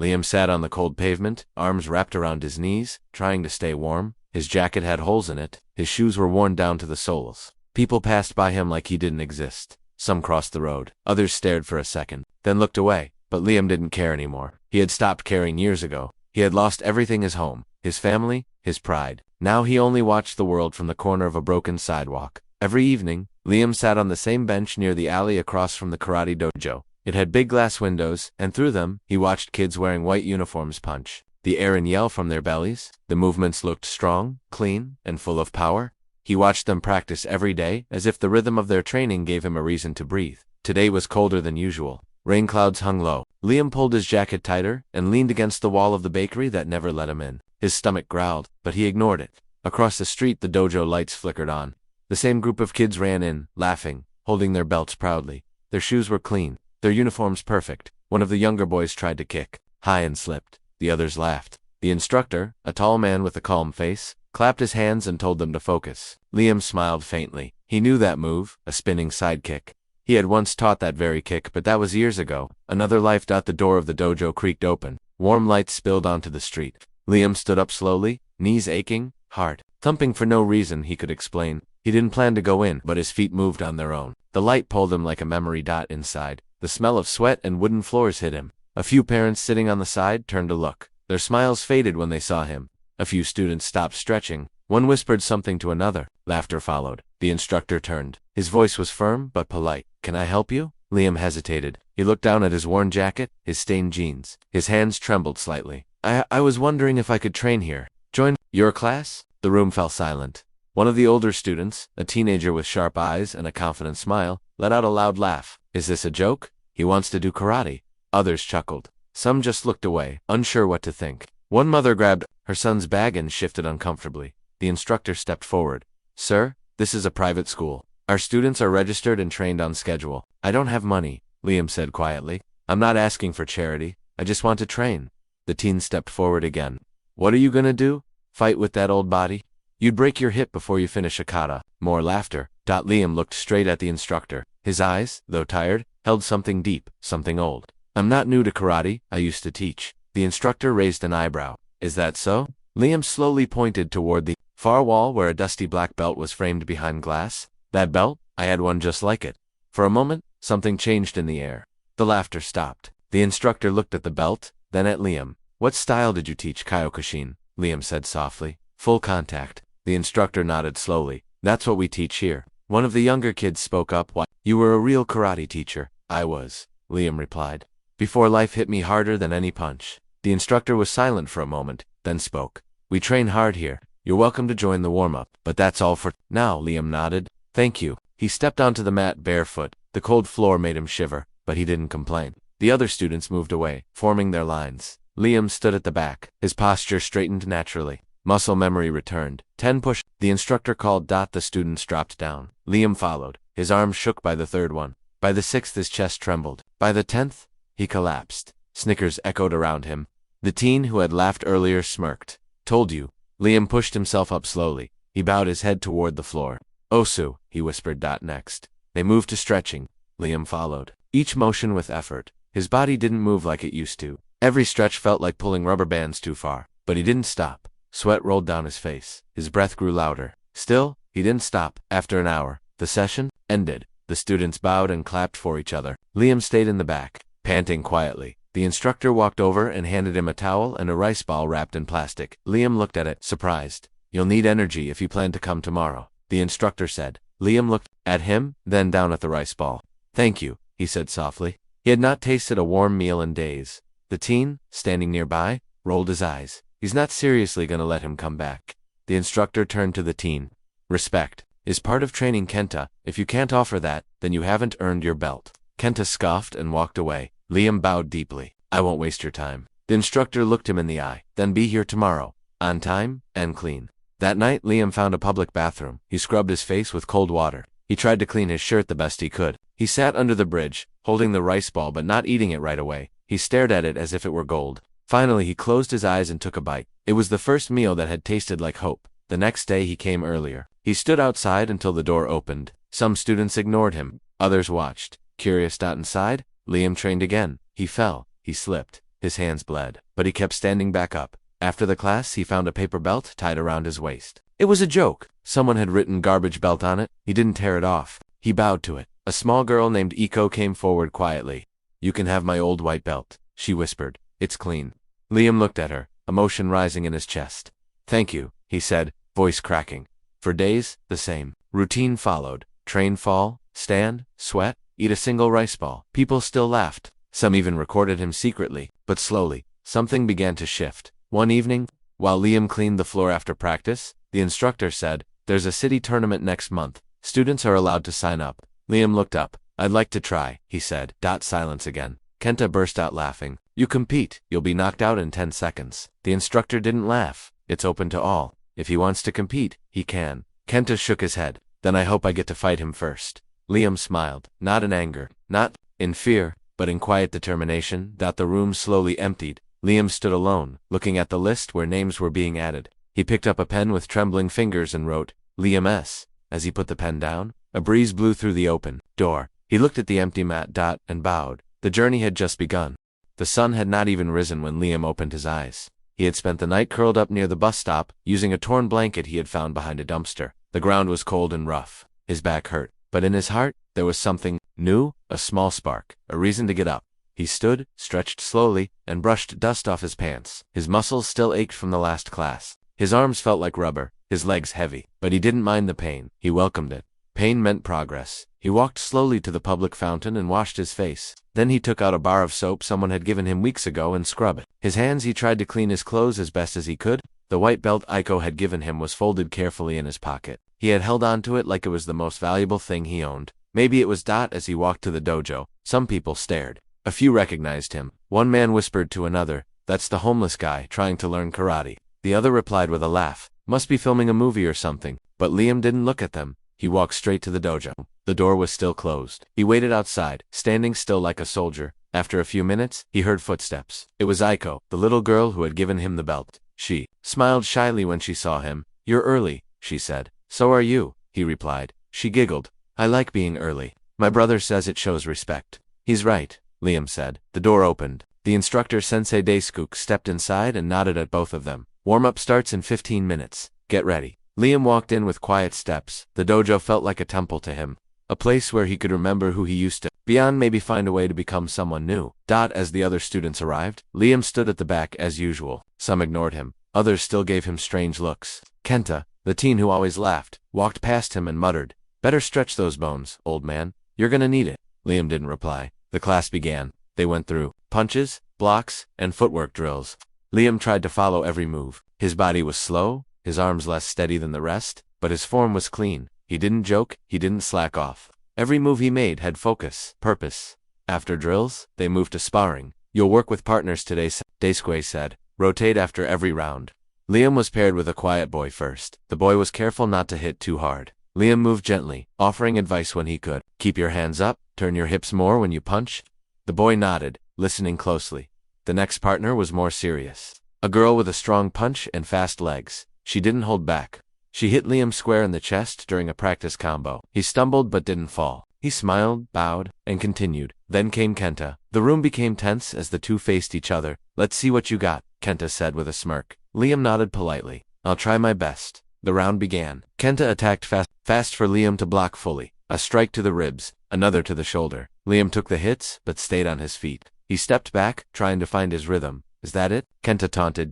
Liam sat on the cold pavement, arms wrapped around his knees, trying to stay warm. His jacket had holes in it. His shoes were worn down to the soles. People passed by him like he didn't exist. Some crossed the road. Others stared for a second, then looked away. But Liam didn't care anymore. He had stopped caring years ago. He had lost everything: his home, his family, his pride. Now he only watched the world from the corner of a broken sidewalk. Every evening, Liam sat on the same bench near the alley across from the karate dojo. It had big glass windows, and through them, he watched kids wearing white uniforms punch the air and yell from their bellies. The movements looked strong, clean, and full of power. He watched them practice every day, as if the rhythm of their training gave him a reason to breathe. Today was colder than usual. Rain clouds hung low. Liam pulled his jacket tighter and leaned against the wall of the bakery that never let him in. His stomach growled, but he ignored it. Across the street, the dojo lights flickered on. The same group of kids ran in, laughing, holding their belts proudly. Their shoes were clean, their uniforms perfect. One of the younger boys tried to kick high and slipped. The others laughed. The instructor, a tall man with a calm face, clapped his hands and told them to focus. Liam smiled faintly. He knew that move, a spinning side kick. He had once taught that very kick, but that was years ago. Another life. The door of the dojo creaked open. Warm light spilled onto the street. Liam stood up slowly, knees aching, heart thumping for no reason he could explain. He didn't plan to go in, but his feet moved on their own. The light pulled him like a memory dot inside. The smell of sweat and wooden floors hit him. A few parents sitting on the side turned to look. Their smiles faded when they saw him. A few students stopped stretching. One whispered something to another. Laughter followed. The instructor turned. His voice was firm but polite. "Can I help you?" Liam hesitated. He looked down at his worn jacket, his stained jeans. His hands trembled slightly. I was wondering if I could train here. Join your class?" The room fell silent. One of the older students, a teenager with sharp eyes and a confident smile, let out a loud laugh. "Is this a joke? He wants to do karate." Others chuckled. Some just looked away, unsure what to think. One mother grabbed her son's bag and shifted uncomfortably. The instructor stepped forward. "Sir, this is a private school. Our students are registered and trained on schedule. I don't have money," Liam said quietly. "I'm not asking for charity. I just want to train." The teen stepped forward again. "What are you gonna do? Fight with that old body? You'd break your hip before you finish a kata." More laughter. Liam looked straight at the instructor. His eyes, though tired, held something deep, something old. "I'm not new to karate. I used to teach." The instructor raised an eyebrow. "Is that so?" Liam slowly pointed toward the far wall where a dusty black belt was framed behind glass. "That belt? I had one just like it." For a moment, something changed in the air. The laughter stopped. The instructor looked at the belt, then at Liam. "What style did you teach, Kyokushin?" Liam said softly. "Full contact." The instructor nodded slowly. "That's what we teach here." One of the younger kids spoke up. "Why, you were a real karate teacher." "I was," Liam replied. "Before life hit me harder than any punch." The instructor was silent for a moment, then spoke. "We train hard here. You're welcome to join the warm-up, but that's all for now." Liam nodded. "Thank you." He stepped onto the mat barefoot. The cold floor made him shiver, but he didn't complain. The other students moved away, forming their lines. Liam stood at the back. His posture straightened naturally. Muscle memory returned. 10 push. The instructor called. The students dropped down. Liam followed. His arms shook by the third one. By the sixth, his chest trembled. By the 10th, he collapsed. Snickers echoed around him. The teen who had laughed earlier smirked. "Told you." Liam pushed himself up slowly. He bowed his head toward the floor. "Osu," he whispered. Next. They moved to stretching. Liam followed. Each motion with effort. His body didn't move like it used to. Every stretch felt like pulling rubber bands too far. But he didn't stop. Sweat rolled down his face. His breath grew louder. Still, he didn't stop. After an hour, the session ended. The students bowed and clapped for each other. Liam stayed in the back, panting quietly. The instructor walked over and handed him a towel and a rice ball wrapped in plastic. Liam looked at it, surprised. "You'll need energy if you plan to come tomorrow," the instructor said. Liam looked at him, then down at the rice ball. "Thank you," he said softly. He had not tasted a warm meal in days. The teen, standing nearby, rolled his eyes. He's not seriously gonna let him come back. The instructor turned to the teen. "Respect is part of training, Kenta. If you can't offer that, then you haven't earned your belt." Kenta scoffed and walked away. Liam bowed deeply. "I won't waste your time." The instructor looked him in the eye. "Then be here tomorrow. On time and clean." That night, Liam found a public bathroom. He scrubbed his face with cold water. He tried to clean his shirt the best he could. He sat under the bridge, holding the rice ball but not eating it right away. He stared at it as if it were gold. Finally, he closed his eyes and took a bite. It was the first meal that had tasted like hope. The next day, he came earlier. He stood outside until the door opened. Some students ignored him. Others watched. Curious. Inside, Liam trained again. He fell. He slipped. His hands bled, but he kept standing back up. After the class, he found a paper belt tied around his waist. It was a joke. Someone had written garbage belt on it. He didn't tear it off. He bowed to it. A small girl named Iko came forward quietly. "You can have my old white belt," she whispered. "It's clean." Liam looked at her, emotion rising in his chest. "Thank you," he said, voice cracking. For days, the same routine followed. Train fall, stand, sweat, eat a single rice ball. People still laughed. Some even recorded him secretly. But slowly, something began to shift. One evening, while Liam cleaned the floor after practice, the instructor said, "There's a city tournament next month. Students are allowed to sign up." Liam looked up. "I'd like to try," he said. Silence again. Kenta burst out laughing. "You compete. You'll be knocked out in 10 seconds. The instructor didn't laugh. "It's open to all. If he wants to compete, he can." Kenta shook his head. "Then I hope I get to fight him first." Liam smiled, not in anger, not in fear, but in quiet determination. The room slowly emptied. Liam stood alone, looking at the list where names were being added. He picked up a pen with trembling fingers and wrote, "Liam S." As he put the pen down, a breeze blew through the open door. He looked at the empty mat. And bowed. The journey had just begun. The sun had not even risen when Liam opened his eyes. He had spent the night curled up near the bus stop, using a torn blanket he had found behind a dumpster. The ground was cold and rough. His back hurt. But in his heart, there was something new, a small spark, a reason to get up. He stood, stretched slowly, and brushed dust off his pants. His muscles still ached from the last class. His arms felt like rubber, his legs heavy. But he didn't mind the pain. He welcomed it. Pain meant progress. He walked slowly to the public fountain and washed his face. Then he took out a bar of soap someone had given him weeks ago and scrubbed it. His hands, he tried to clean his clothes as best as he could. The white belt Iko had given him was folded carefully in his pocket. He had held on to it like it was the most valuable thing he owned. Maybe it was as he walked to the dojo. Some people stared. A few recognized him. One man whispered to another, "That's the homeless guy trying to learn karate." The other replied with a laugh, "Must be filming a movie or something." But Liam didn't look at them. He walked straight to the dojo. The door was still closed. He waited outside, standing still like a soldier. After a few minutes, he heard footsteps. It was Iko, the little girl who had given him the belt. She smiled shyly when she saw him. "You're early," she said. "So are you," he replied. She giggled. "I like being early. My brother says it shows respect." "He's right," Liam said. The door opened. The instructor Sensei Daisuke stepped inside and nodded at both of them. "Warm-up starts in 15 minutes. Get ready." Liam walked in with quiet steps. The dojo felt like a temple to him. A place where he could remember who he used to be and maybe find a way to become someone new. As the other students arrived, Liam stood at the back as usual. Some ignored him. Others still gave him strange looks. Kenta, the teen who always laughed, walked past him and muttered, "Better stretch those bones, old man. You're gonna need it." Liam didn't reply. The class began. They went through punches, blocks, and footwork drills. Liam tried to follow every move. His body was slow, his arms less steady than the rest, but his form was clean. He didn't joke, he didn't slack off. Every move he made had focus, purpose. After drills, they moved to sparring. "You'll work with partners today," Daisuke said. "Rotate after every round." Liam was paired with a quiet boy first. The boy was careful not to hit too hard. Liam moved gently, offering advice when he could. "Keep your hands up, turn your hips more when you punch." The boy nodded, listening closely. The next partner was more serious. A girl with a strong punch and fast legs. She didn't hold back. She hit Liam square in the chest during a practice combo. He stumbled but didn't fall. He smiled, bowed, and continued. Then came Kenta. The room became tense as the two faced each other. "Let's see what you got," Kenta said with a smirk. Liam nodded politely. "I'll try my best." The round began. Kenta attacked fast for Liam to block fully. A strike to the ribs, another to the shoulder. Liam took the hits, but stayed on his feet. He stepped back, trying to find his rhythm. "Is that it?" Kenta taunted.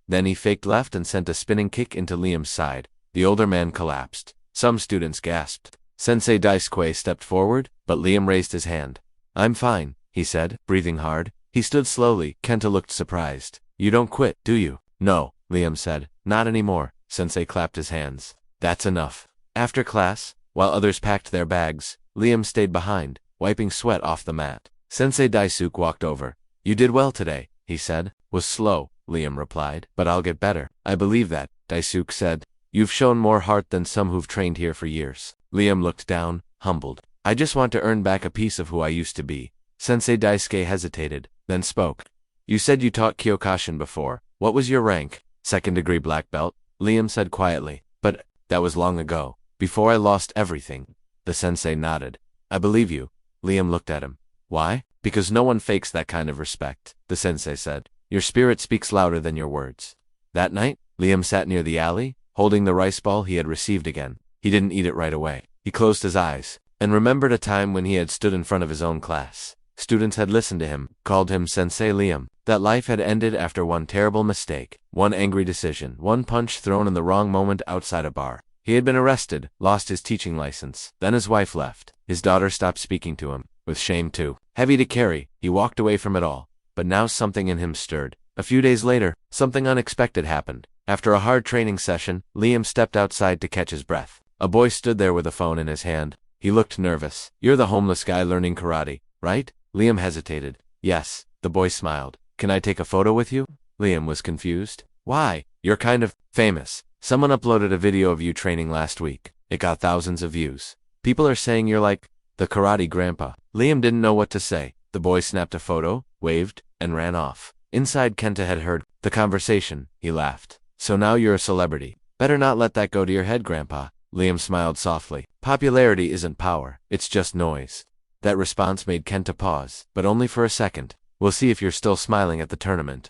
Then he faked left and sent a spinning kick into Liam's side. The older man collapsed. Some students gasped. Sensei Daisuke stepped forward, but Liam raised his hand. "I'm fine," he said, breathing hard. He stood slowly. Kenta looked surprised. "You don't quit, do you?" "No," Liam said. "Not anymore." Sensei clapped his hands. "That's enough." After class, while others packed their bags, Liam stayed behind, wiping sweat off the mat. Sensei Daisuke walked over. "You did well today," he said. "Was slow," Liam replied, "but I'll get better." "I believe that," Daisuke said. "You've shown more heart than some who've trained here for years." Liam looked down, humbled. "I just want to earn back a piece of who I used to be." Sensei Daisuke hesitated, then spoke. "You said you taught Kyokushin before. What was your rank?" "Second-degree black belt," Liam said quietly. "But that was long ago, before I lost everything." The sensei nodded. "I believe you." Liam looked at him. Why? Because no one fakes that kind of respect, the sensei said. Your spirit speaks louder than your words. That night, Liam sat near the alley, holding the rice ball he had received again. He didn't eat it right away. He closed his eyes, and remembered a time when he had stood in front of his own class. Students had listened to him, called him Sensei Liam. That life had ended after one terrible mistake, one angry decision, one punch thrown in the wrong moment outside a bar. He had been arrested, lost his teaching license. Then his wife left. His daughter stopped speaking to him, with shame too heavy to carry. He walked away from it all. But now something in him stirred. A few days later, something unexpected happened. After a hard training session, Liam stepped outside to catch his breath. A boy stood there with a phone in his hand. He looked nervous. You're the homeless guy learning karate, right? Liam hesitated. Yes. The boy smiled. Can I take a photo with you? Liam was confused. Why? You're kind of famous. Someone uploaded a video of you training last week. It got thousands of views. People are saying you're like the karate grandpa. Liam didn't know what to say. The boy snapped a photo, waved, and ran off. Inside, Kenta had heard the conversation. He laughed. So now you're a celebrity. Better not let that go to your head, Grandpa. Liam smiled softly. Popularity isn't power. It's just noise. That response made Kenta pause, but only for a second. We'll see if you're still smiling at the tournament.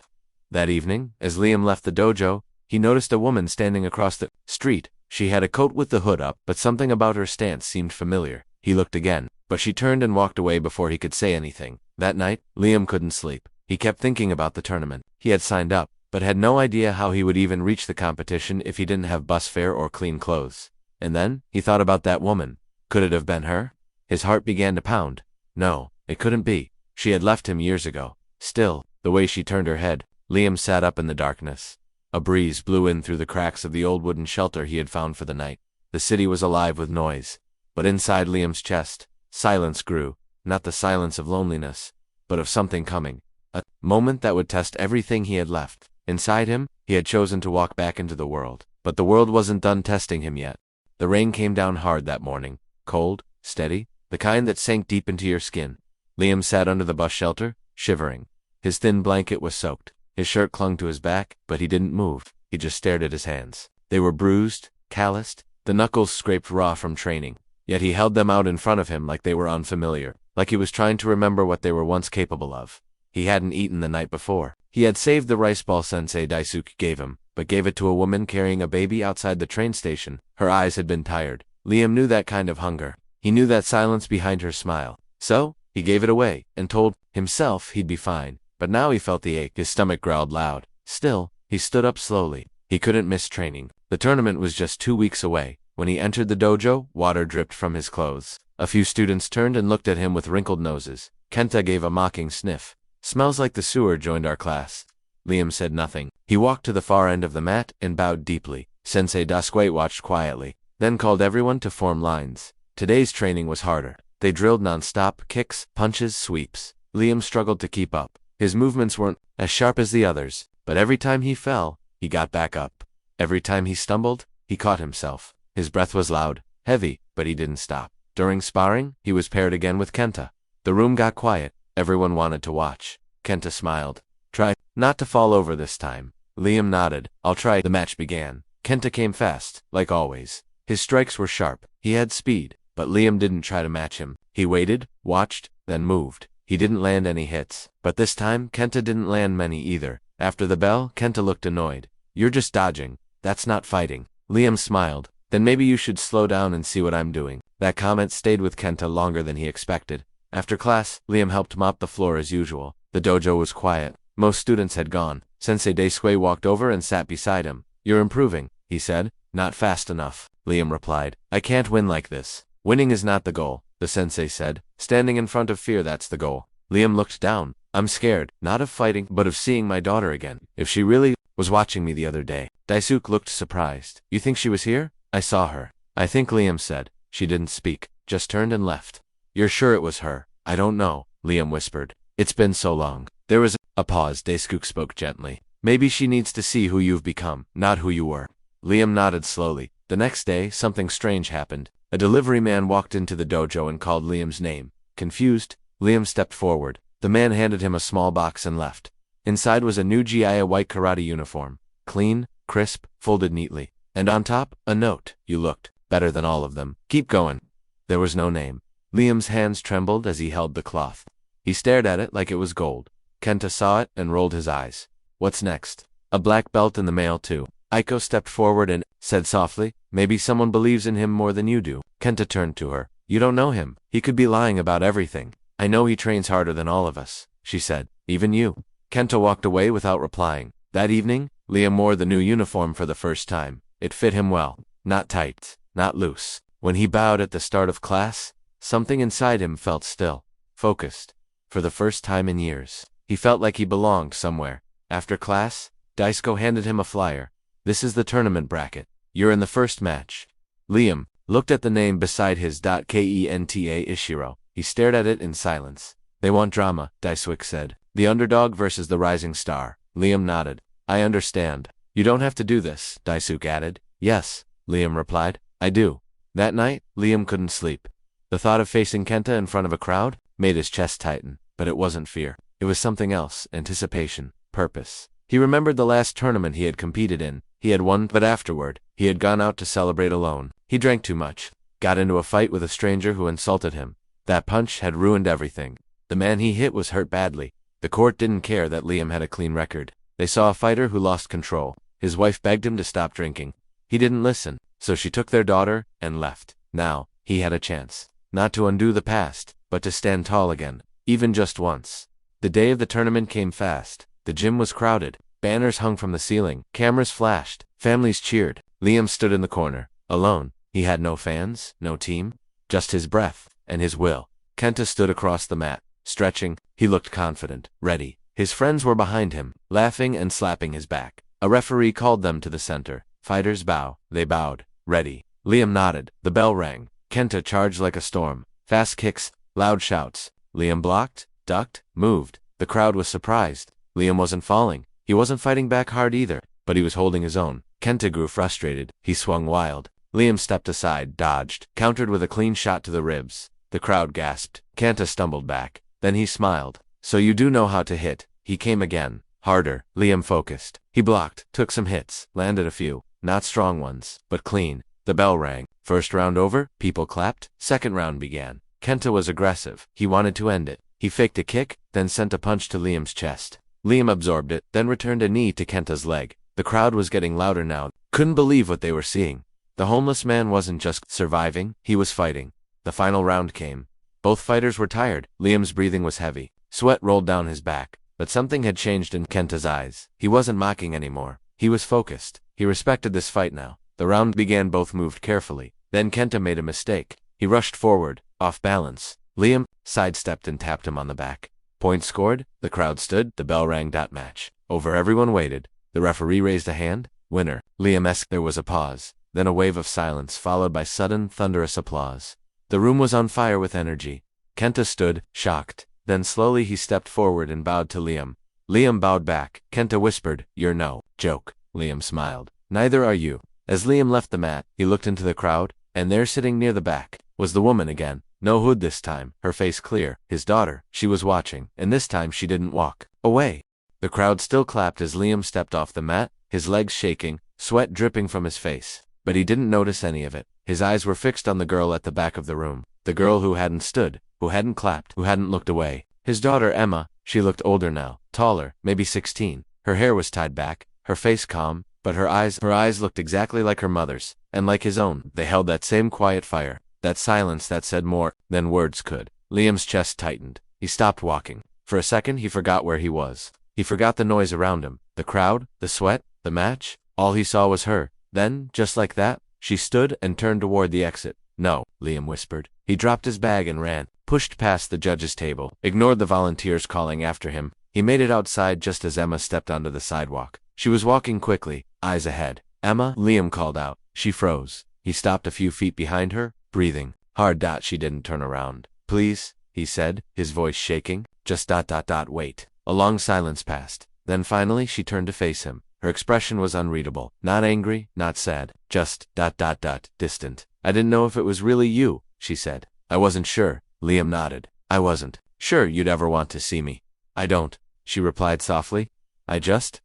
That evening, as Liam left the dojo, he noticed a woman standing across the street. She had a coat with the hood up, but something about her stance seemed familiar. He looked again, but she turned and walked away before he could say anything. That night, Liam couldn't sleep. He kept thinking about the tournament. He had signed up, but had no idea how he would even reach the competition if he didn't have bus fare or clean clothes. And then, he thought about that woman. Could it have been her? His heart began to pound. No, it couldn't be. She had left him years ago. Still, the way she turned her head, Liam sat up in the darkness. A breeze blew in through the cracks of the old wooden shelter he had found for the night. The city was alive with noise. But inside Liam's chest, silence grew, not the silence of loneliness, but of something coming. A moment that would test everything he had left. Inside him, he had chosen to walk back into the world. But the world wasn't done testing him yet. The rain came down hard that morning. Cold, steady, the kind that sank deep into your skin. Liam sat under the bus shelter, shivering. His thin blanket was soaked. His shirt clung to his back, but he didn't move. He just stared at his hands. They were bruised, calloused, the knuckles scraped raw from training. Yet he held them out in front of him like they were unfamiliar, like he was trying to remember what they were once capable of. He hadn't eaten the night before. He had saved the rice ball Sensei Daisuke gave him, but gave it to a woman carrying a baby outside the train station. Her eyes had been tired. Liam knew that kind of hunger. He knew that silence behind her smile. So, he gave it away, and told himself he'd be fine. But now he felt the ache. His stomach growled loud. Still, he stood up slowly. He couldn't miss training. The tournament was just 2 weeks away. When he entered the dojo, water dripped from his clothes. A few students turned and looked at him with wrinkled noses. Kenta gave a mocking sniff. Smells like the sewer joined our class. Liam said nothing. He walked to the far end of the mat and bowed deeply. Sensei Daisuke watched quietly, then called everyone to form lines. Today's training was harder. They drilled non-stop, kicks, punches, sweeps. Liam struggled to keep up. His movements weren't as sharp as the others, but every time he fell, he got back up. Every time he stumbled, he caught himself. His breath was loud, heavy, but he didn't stop. During sparring, he was paired again with Kenta. The room got quiet. Everyone wanted to watch. Kenta smiled. Try not to fall over this time. Liam nodded. I'll try. The match began. Kenta came fast, like always. His strikes were sharp. He had speed, but Liam didn't try to match him. He waited, watched, then moved. He didn't land any hits. But this time, Kenta didn't land many either. After the bell, Kenta looked annoyed. You're just dodging. That's not fighting. Liam smiled. Then maybe you should slow down and see what I'm doing. That comment stayed with Kenta longer than he expected. After class, Liam helped mop the floor as usual. The dojo was quiet. Most students had gone. Sensei Daisuke walked over and sat beside him. You're improving, he said. Not fast enough, Liam replied. I can't win like this. Winning is not the goal, the sensei said. Standing in front of fear, that's the goal. Liam looked down. I'm scared, not of fighting, but of seeing my daughter again. If she really was watching me the other day. Daisuke looked surprised. You think she was here? I saw her. I think, Liam said. She didn't speak, just turned and left. You're sure it was her? I don't know, Liam whispered. It's been so long. There was a pause. Daisuke spoke gently. Maybe she needs to see who you've become, not who you were. Liam nodded slowly. The next day, something strange happened. A delivery man walked into the dojo and called Liam's name. Confused, Liam stepped forward. The man handed him a small box and left. Inside was a new GI white karate uniform. Clean, crisp, folded neatly. And on top, a note. You looked better than all of them. Keep going. There was no name. Liam's hands trembled as he held the cloth. He stared at it like it was gold. Kenta saw it and rolled his eyes. What's next? A black belt in the mail too. Aiko stepped forward and said softly, maybe someone believes in him more than you do. Kenta turned to her. You don't know him. He could be lying about everything. I know he trains harder than all of us, she said. Even you. Kenta walked away without replying. That evening, Liam wore the new uniform for the first time. It fit him well. Not tight, not loose. When he bowed at the start of class, something inside him felt still, focused. For the first time in years, he felt like he belonged somewhere. After class, Daisuke handed him a flyer. This is the tournament bracket. You're in the first match. Liam looked at the name beside his Kenta Ishiro. He stared at it in silence. They want drama, Daisuke said. The underdog versus the rising star. Liam nodded. I understand. You don't have to do this, Daisuke added. Yes, Liam replied. I do. That night, Liam couldn't sleep. The thought of facing Kenta in front of a crowd made his chest tighten, but it wasn't fear. It was something else, anticipation, purpose. He remembered the last tournament he had competed in. He had won, but afterward, he had gone out to celebrate alone. He drank too much, got into a fight with a stranger who insulted him. That punch had ruined everything. The man he hit was hurt badly. The court didn't care that Liam had a clean record. They saw a fighter who lost control. His wife begged him to stop drinking. He didn't listen, so she took their daughter and left. Now, he had a chance. Not to undo the past, but to stand tall again, even just once. The day of the tournament came fast. The gym was crowded. Banners hung from the ceiling. Cameras flashed. Families cheered. Liam stood in the corner, alone. He had no fans, no team, just his breath and his will. Kenta stood across the mat, stretching. He looked confident, ready. His friends were behind him, laughing and slapping his back. A referee called them to the center. Fighters bow. They bowed. Ready. Liam nodded. The bell rang. Kenta charged like a storm. Fast kicks, loud shouts. Liam blocked, ducked, moved. The crowd was surprised. Liam wasn't falling. He wasn't fighting back hard either, but he was holding his own. Kenta grew frustrated. He swung wild. Liam stepped aside, dodged, countered with a clean shot to the ribs. The crowd gasped. Kenta stumbled back. Then he smiled. So you do know how to hit. He came again. Harder. Liam focused. He blocked, took some hits, landed a few. Not strong ones, but clean. The bell rang. First round over, people clapped. Second round began. Kenta was aggressive. He wanted to end it. He faked a kick, then sent a punch to Liam's chest. Liam absorbed it, then returned a knee to Kenta's leg. The crowd was getting louder now. Couldn't believe what they were seeing. The homeless man wasn't just surviving, he was fighting. The final round came. Both fighters were tired. Liam's breathing was heavy. Sweat rolled down his back. But something had changed in Kenta's eyes. He wasn't mocking anymore. He was focused. He respected this fight now. The round began. Both moved carefully. Then Kenta made a mistake. He rushed forward, off balance. Liam sidestepped and tapped him on the back. Point scored. The crowd stood. The bell rang. Match over. Everyone waited. The referee raised a hand. Winner. Liam-esque. There was a pause. Then a wave of silence followed by sudden, thunderous applause. The room was on fire with energy. Kenta stood, shocked. Then slowly he stepped forward and bowed to Liam. Liam bowed back. Kenta whispered, "You're no joke." Liam smiled. "Neither are you." As Liam left the mat, he looked into the crowd, and there sitting near the back was the woman again. No hood this time, her face clear. His daughter. She was watching, and this time she didn't walk away. The crowd still clapped as Liam stepped off the mat, his legs shaking, sweat dripping from his face. But he didn't notice any of it. His eyes were fixed on the girl at the back of the room. The girl who hadn't stood, who hadn't clapped, who hadn't looked away. His daughter Emma. She looked older now, taller, maybe 16. Her hair was tied back, her face calm, but her eyes looked exactly like her mother's, and like his own. They held that same quiet fire, that silence that said more than words could. Liam's chest tightened. He stopped walking. For a second he forgot where he was. He forgot the noise around him, the crowd, the sweat, the match. All he saw was her. Then, just like that, she stood and turned toward the exit. "No," Liam whispered. He dropped his bag and ran, pushed past the judge's table, ignored the volunteers calling after him. He made it outside just as Emma stepped onto the sidewalk. She was walking quickly, eyes ahead. "Emma," Liam called out. She froze. He stopped a few feet behind her, breathing hard. She didn't turn around. "Please," he said, his voice shaking. "Just wait." A long silence passed. Then finally she turned to face him. Her expression was unreadable. Not angry, not sad. Just distant. "I didn't know if it was really you," she said. "I wasn't sure." Liam nodded. "I wasn't sure you'd ever want to see me." "I don't," she replied softly. "I just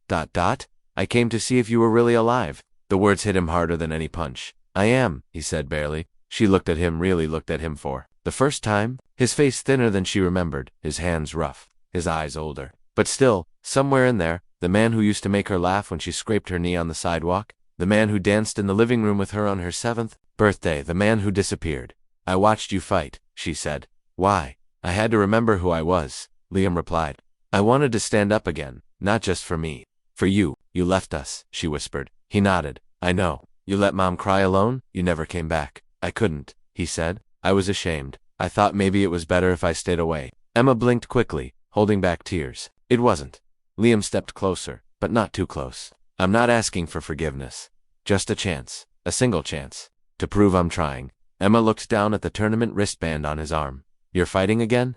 I came to see if you were really alive." The words hit him harder than any punch. "I am," he said barely. She looked at him, really looked at him for The first time, his face thinner than she remembered, his hands rough, his eyes older. But still, somewhere in there, the man who used to make her laugh when she scraped her knee on the sidewalk, the man who danced in the living room with her on her 7th birthday, the man who disappeared. I watched you fight, she said. Why? I had to remember who I was, Liam replied. I wanted to stand up again, not just for me. For you. You left us, she whispered. He nodded. I know. You let Mom cry alone? You never came back. I couldn't, he said. I was ashamed. I thought maybe it was better if I stayed away. Emma blinked quickly, holding back tears. It wasn't. Liam stepped closer, but not too close. I'm not asking for forgiveness. Just a chance. A single chance. To prove I'm trying. Emma looked down at the tournament wristband on his arm. You're fighting again?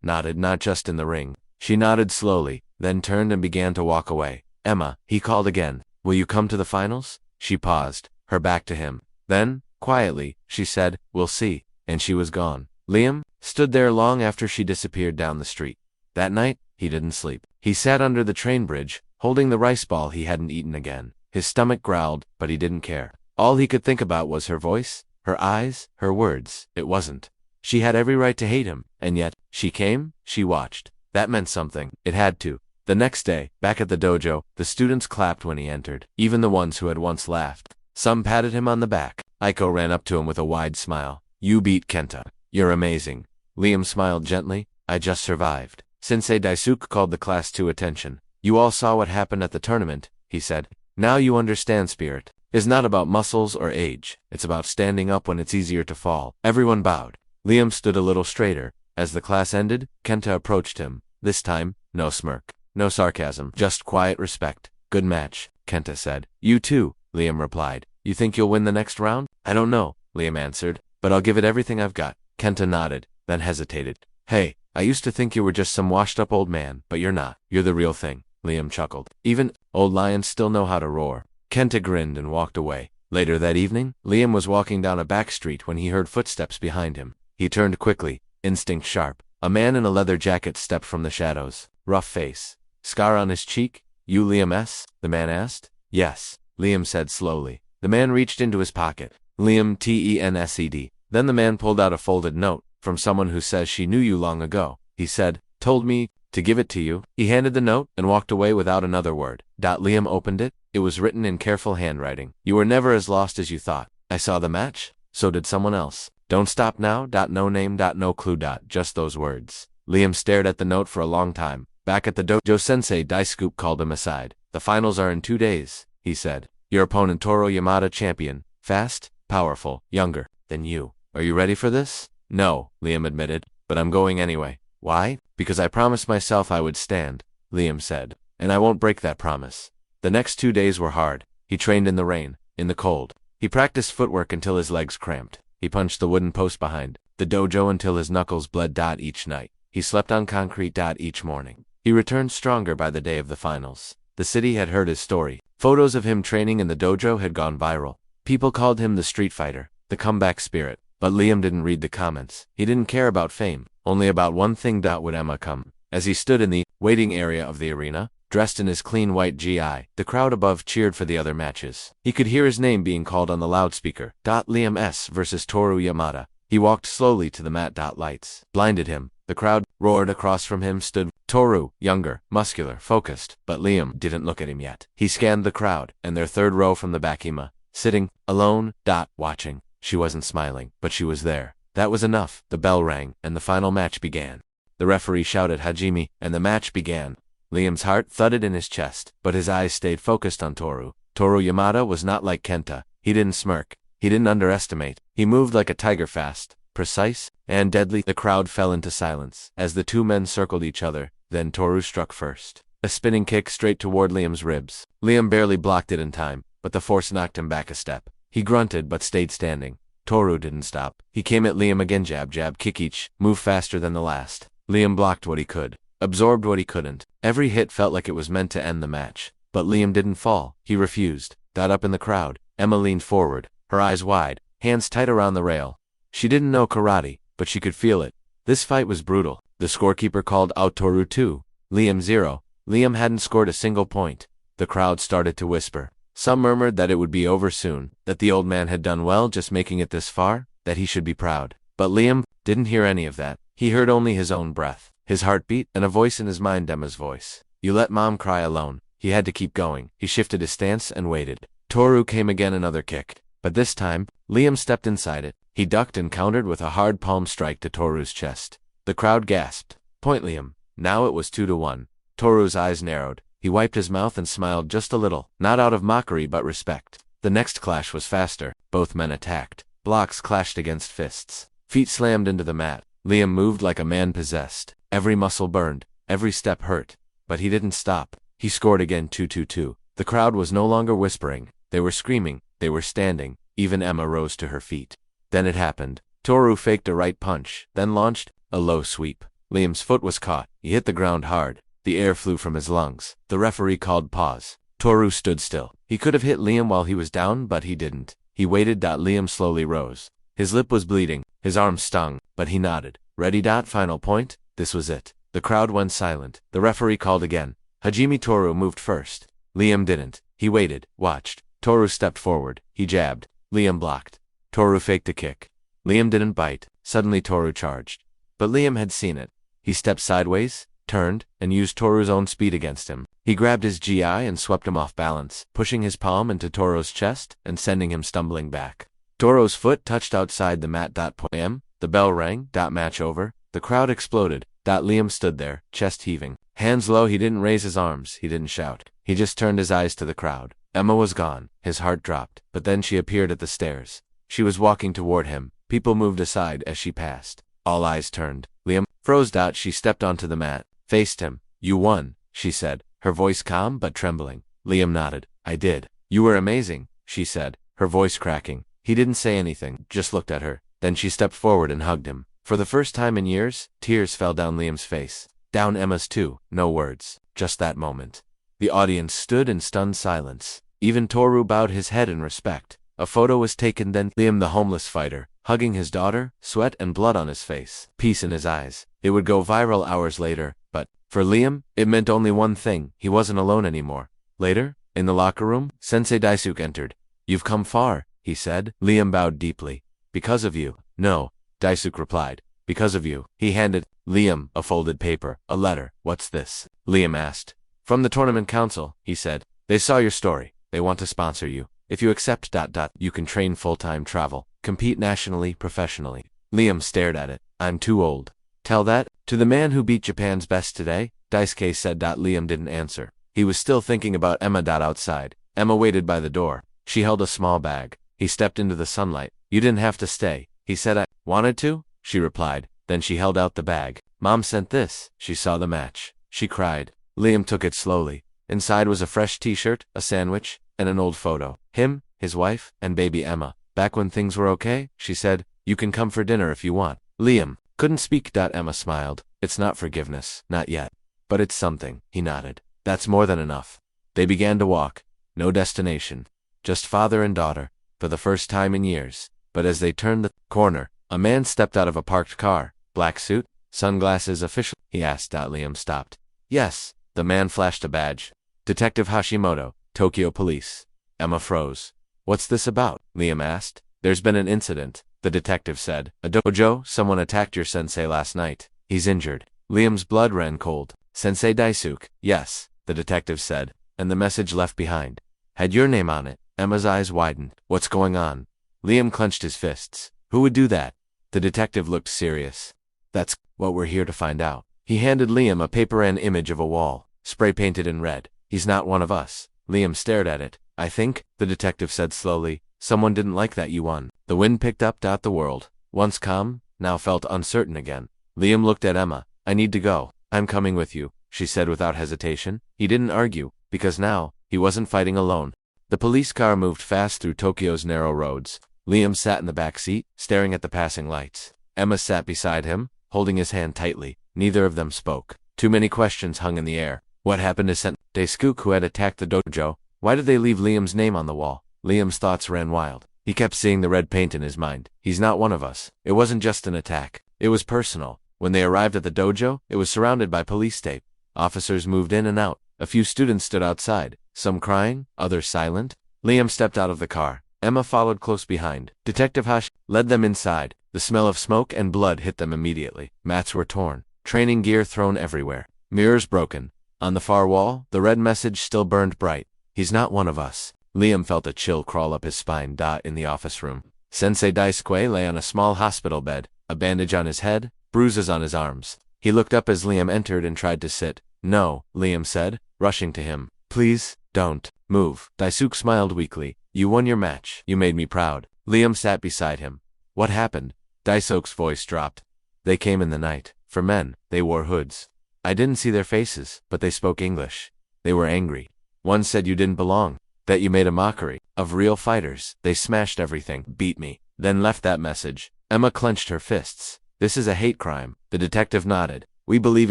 Nodded, not just in the ring. She nodded slowly, then turned and began to walk away. Emma, he called again. Will you come to the finals? She paused, her back to him. Then, quietly, she said, we'll see. And she was gone. Liam stood there long after she disappeared down the street. That night, he didn't sleep. He sat under the train bridge, holding the rice ball he hadn't eaten again. His stomach growled, but he didn't care. All he could think about was her voice, her eyes, her words. It wasn't. She had every right to hate him, and yet, she came, she watched. That meant something. It had to. The next day, back at the dojo, the students clapped when he entered, even the ones who had once laughed. Some patted him on the back. Aiko ran up to him with a wide smile. You beat Kenta. You're amazing. Liam smiled gently. I just survived. Sensei Daisuke called the class to attention. You all saw what happened at the tournament, he said. Now you understand spirit. It's not about muscles or age. It's about standing up when it's easier to fall. Everyone bowed. Liam stood a little straighter. As the class ended, Kenta approached him. This time, no smirk. No sarcasm. Just quiet respect. Good match, Kenta said. You too, Liam replied. You think you'll win the next round? I don't know, Liam answered. But I'll give it everything I've got. Kenta nodded, then hesitated. Hey, I used to think you were just some washed-up old man, but you're not. You're the real thing, Liam chuckled. Even old lions still know how to roar. Kenta grinned and walked away. Later that evening, Liam was walking down a back street when he heard footsteps behind him. He turned quickly, instinct sharp. A man in a leather jacket stepped from the shadows. Rough face. Scar on his cheek? You Liam S.? The man asked. Yes, Liam said slowly. The man reached into his pocket. Liam Tensed. Then the man pulled out a folded note. From someone who says she knew you long ago. He said, told me to give it to you. He handed the note and walked away without another word. Liam opened it. It was written in careful handwriting. You were never as lost as you thought. I saw the match. So did someone else. Don't stop now. No name. No clue. Just those words. Liam stared at the note for a long time. Back at the dojo, Sensei Daisuke called him aside. The finals are in 2 days, he said. Your opponent Toru Yamada champion. Fast, powerful, younger than you. Are you ready for this? No, Liam admitted, but I'm going anyway. Why? Because I promised myself I would stand, Liam said. And I won't break that promise. The next 2 days were hard. He trained in the rain, in the cold. He practiced footwork until his legs cramped. He punched the wooden post behind the dojo until his knuckles bled. Each night. He slept on concrete. Each morning. He returned stronger by the day of the finals. The city had heard his story. Photos of him training in the dojo had gone viral. People called him the street fighter, the comeback spirit. But Liam didn't read the comments. He didn't care about fame, only about one thing. Would Emma come? As he stood in the waiting area of the arena, dressed in his clean white GI, the crowd above cheered for the other matches. He could hear his name being called on the loudspeaker. Liam S. versus Toru Yamada. He walked slowly to the mat. Lights blinded him. The crowd roared. Across from him stood Toru, younger, muscular, focused. But Liam didn't look at him yet. He scanned the crowd, and their third row from the back. Emma, sitting, alone, watching. She wasn't smiling, but she was there. That was enough. The bell rang, and the final match began. The referee shouted Hajime, and the match began. Liam's heart thudded in his chest, but his eyes stayed focused on Toru. Toru Yamada was not like Kenta. He didn't smirk. He didn't underestimate. He moved like a tiger, fast, precise, and deadly. The crowd fell into silence as the two men circled each other. Then Toru struck first. A spinning kick straight toward Liam's ribs. Liam barely blocked it in time, but the force knocked him back a step. He grunted but stayed standing. Toru didn't stop. He came at Liam again. Jab, jab, kick, each move faster than the last. Liam blocked what he could, absorbed what he couldn't. Every hit felt like it was meant to end the match. But Liam didn't fall. He refused. Up in the crowd, Emma leaned forward, her eyes wide, hands tight around the rail. She didn't know karate, but she could feel it. This fight was brutal. The scorekeeper called out Toru 2, Liam 0. Liam hadn't scored a single point. The crowd started to whisper. Some murmured that it would be over soon, that the old man had done well just making it this far, that he should be proud. But Liam didn't hear any of that. He heard only his own breath, his heartbeat, and a voice in his mind, Emma's voice. You let Mom cry alone. He had to keep going. He shifted his stance and waited. Toru came again, another kick. But this time, Liam stepped inside it. He ducked and countered with a hard palm strike to Toru's chest. The crowd gasped. Point Liam. Now it was 2-1. Toru's eyes narrowed. He wiped his mouth and smiled just a little, not out of mockery but respect. The next clash was faster. Both men attacked. Blocks clashed against fists. Feet slammed into the mat. Liam moved like a man possessed. Every muscle burned. Every step hurt. But he didn't stop. He scored again, 2-2. The crowd was no longer whispering. They were screaming. They were standing. Even Emma rose to her feet. Then it happened. Toru faked a right punch, then launched a low sweep. Liam's foot was caught. He hit the ground hard. The air flew from his lungs. The referee called pause. Toru stood still. He could have hit Liam while he was down, but he didn't. He waited. Liam slowly rose. His lip was bleeding. His arm stung, but he nodded. Ready. Final point. This was it. The crowd went silent. The referee called again. Hajime. Toru moved first. Liam didn't. He waited, watched. Toru stepped forward. He jabbed. Liam blocked. Toru faked a kick. Liam didn't bite. Suddenly Toru charged. But Liam had seen it. He stepped sideways, turned, and used Toru's own speed against him. He grabbed his GI and swept him off balance, pushing his palm into Toru's chest and sending him stumbling back. Toru's foot touched outside the mat. The bell rang. Match over. The crowd exploded. Liam stood there, chest heaving. Hands low. He didn't raise his arms. He didn't shout. He just turned his eyes to the crowd. Emma was gone. His heart dropped. But then she appeared at the stairs. She was walking toward him. People moved aside as she passed. All eyes turned. Liam froze. She stepped onto the mat, faced him. You won, she said, her voice calm but trembling. Liam nodded. I did. You were amazing, she said, her voice cracking. He didn't say anything, just looked at her. Then she stepped forward and hugged him. For the first time in years, tears fell down Liam's face. Down Emma's too. No words. Just that moment. The audience stood in stunned silence. Even Toru bowed his head in respect. A photo was taken. Then Liam, the homeless fighter, hugging his daughter, sweat and blood on his face, peace in his eyes. It would go viral hours later, but for Liam, it meant only one thing. He wasn't alone anymore. Later, in the locker room, Sensei Daisuke entered. You've come far, he said. Liam bowed deeply. Because of you. No, Daisuke replied. Because of you. He handed Liam a folded paper, a letter. What's this? Liam asked. From the tournament council, he said. They saw your story. They want to sponsor you. If you accept ... you can train full-time travel, compete nationally, professionally. Liam stared at it. I'm too old. Tell that to the man who beat Japan's best today, Daisuke said. Liam didn't answer. He was still thinking about Emma. Outside. Emma waited by the door. She held a small bag. He stepped into the sunlight. You didn't have to stay, he said. I wanted to, she replied. Then she held out the bag. Mom sent this. She saw the match. She cried. Liam took it slowly. Inside was a fresh t-shirt, a sandwich, and an old photo. Him, his wife, and baby Emma. Back when things were okay, she said. You can come for dinner if you want. Liam couldn't speak. Emma smiled. It's not forgiveness, not yet. But it's something, he nodded. That's more than enough. They began to walk. No destination. Just father and daughter, for the first time in years. But as they turned the corner, a man stepped out of a parked car. Black suit, sunglasses. Official, he asked. Liam stopped. Yes. The man flashed a badge. Detective Hashimoto, Tokyo Police. Emma froze. What's this about? Liam asked. There's been an incident, the detective said. A dojo? Someone attacked your sensei last night. He's injured. Liam's blood ran cold. Sensei Daisuke? Yes, the detective said. And the message left behind had your name on it. Emma's eyes widened. What's going on? Liam clenched his fists. Who would do that? The detective looked serious. That's what we're here to find out. He handed Liam a paper and image of a wall, spray-painted in red. He's not one of us. Liam stared at it. I think, the detective said slowly, someone didn't like that you won. The wind picked up. The world, once calm, now felt uncertain again. Liam looked at Emma. I need to go. I'm coming with you, she said without hesitation. He didn't argue, because now, he wasn't fighting alone. The police car moved fast through Tokyo's narrow roads. Liam sat in the back seat, staring at the passing lights. Emma sat beside him, holding his hand tightly. Neither of them spoke. Too many questions hung in the air. What happened to Sensei Daisuke, who had attacked the dojo? Why did they leave Liam's name on the wall? Liam's thoughts ran wild. He kept seeing the red paint in his mind. He's not one of us. It wasn't just an attack. It was personal. When they arrived at the dojo, it was surrounded by police tape. Officers moved in and out. A few students stood outside, some crying, others silent. Liam stepped out of the car. Emma followed close behind. Detective Hash led them inside. The smell of smoke and blood hit them immediately. Mats were torn, training gear thrown everywhere, mirrors broken. On the far wall, the red message still burned bright. He's not one of us. Liam felt a chill crawl up his spine. In the office room, Sensei Daisuke lay on a small hospital bed, a bandage on his head, bruises on his arms. He looked up as Liam entered and tried to sit. No, Liam said, rushing to him. Please, don't move. Daisuke smiled weakly. You won your match. You made me proud. Liam sat beside him. What happened? Daisuke's voice dropped. They came in the night. For men, they wore hoods. I didn't see their faces, but they spoke English. They were angry. One said you didn't belong, that you made a mockery of real fighters. They smashed everything, beat me, then left that message. Emma clenched her fists. This is a hate crime. The detective nodded. We believe